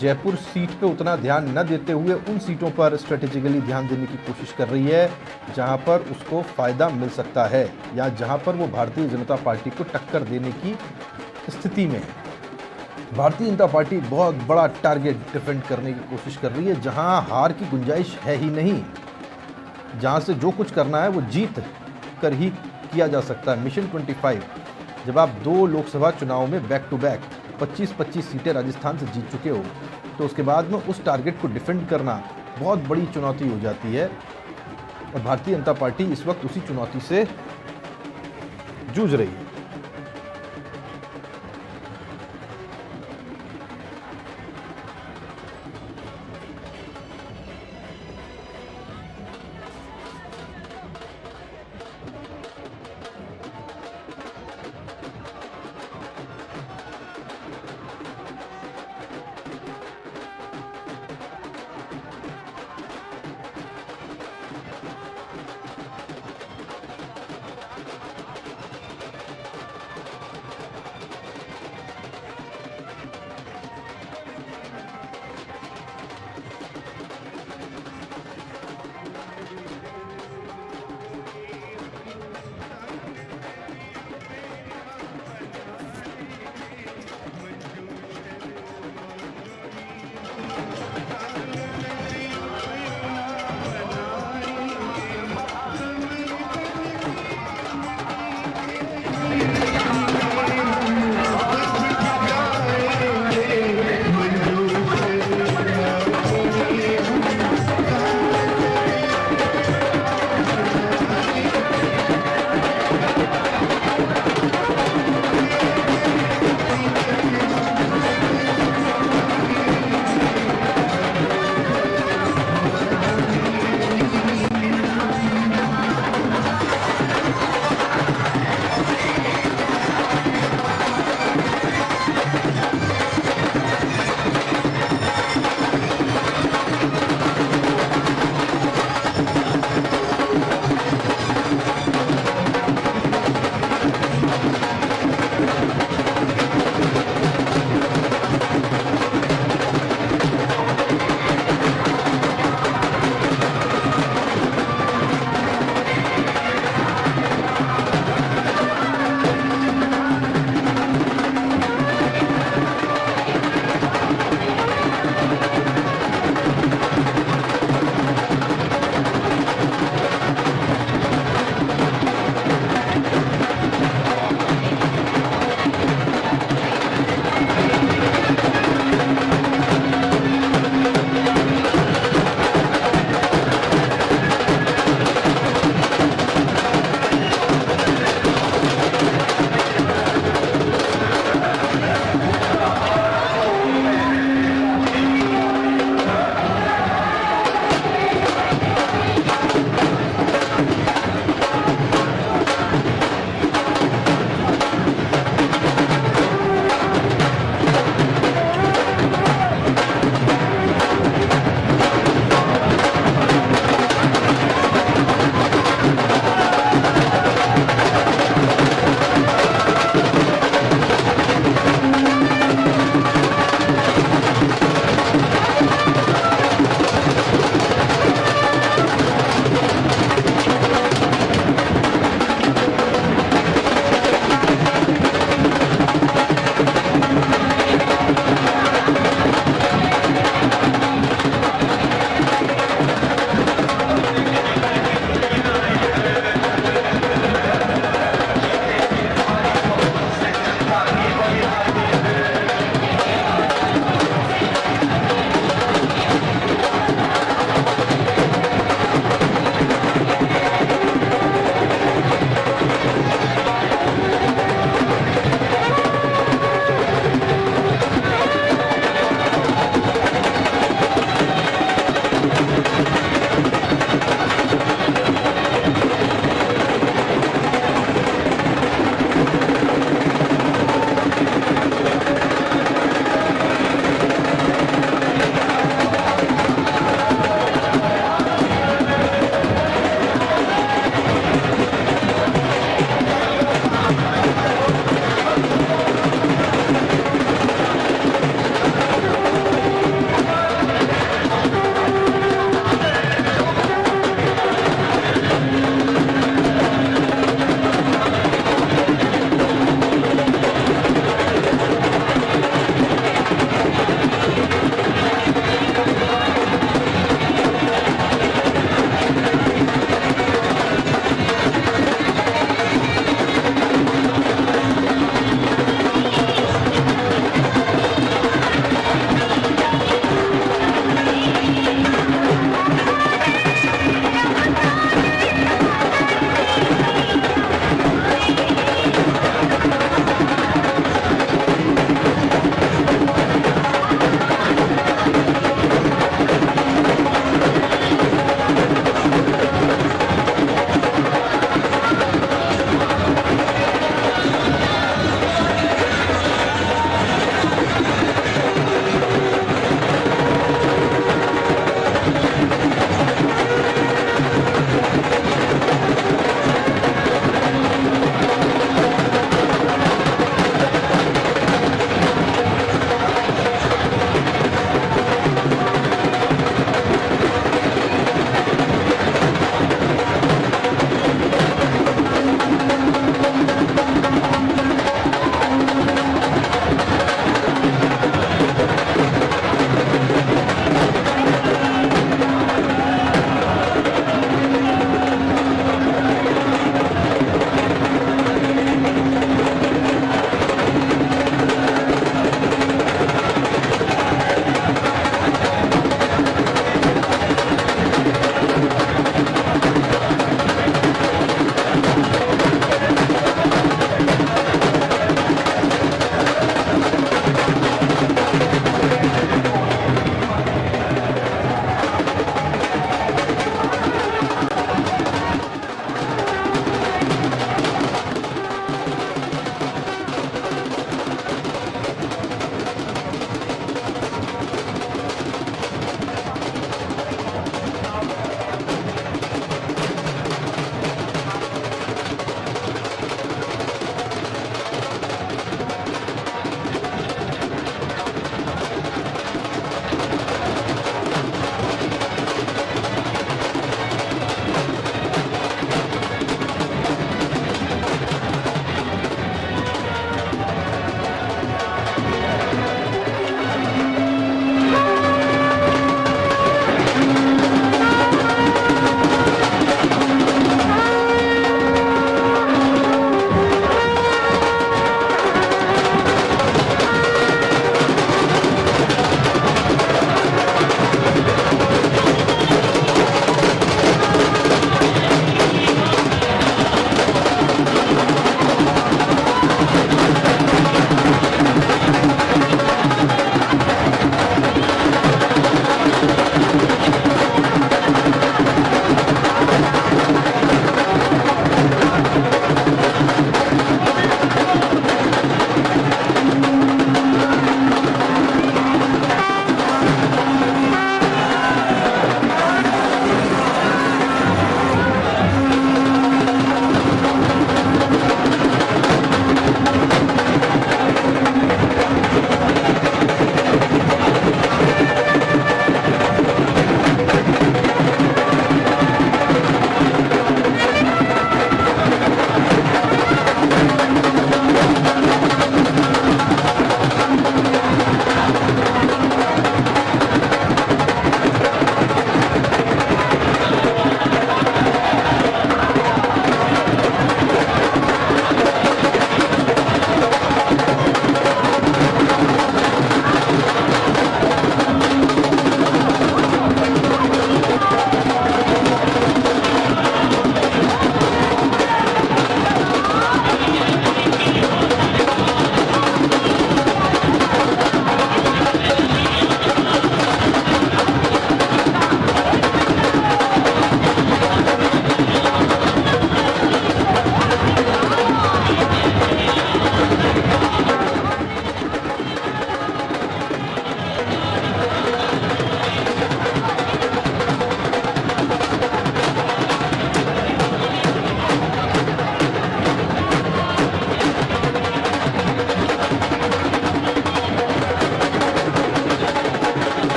जयपुर सीट पे उतना ध्यान न देते हुए उन सीटों पर स्ट्रेटेजिकली ध्यान देने की कोशिश कर रही है जहां पर उसको फ़ायदा मिल सकता है, या जहां पर वो भारतीय जनता पार्टी को टक्कर देने की स्थिति में है। भारतीय जनता पार्टी बहुत बड़ा टारगेट डिफेंड करने की कोशिश कर रही है, जहां हार की गुंजाइश है ही नहीं, जहां से जो कुछ करना है वो जीत कर ही किया जा सकता है। मिशन 25 जब आप 2 लोकसभा चुनाव में बैक टू बैक 25-25 सीटें राजस्थान से जीत चुके हो, तो उसके बाद में उस टारगेट को डिफेंड करना बहुत बड़ी चुनौती हो जाती है। और भारतीय जनता पार्टी इस वक्त उसी चुनौती से जूझ रही है।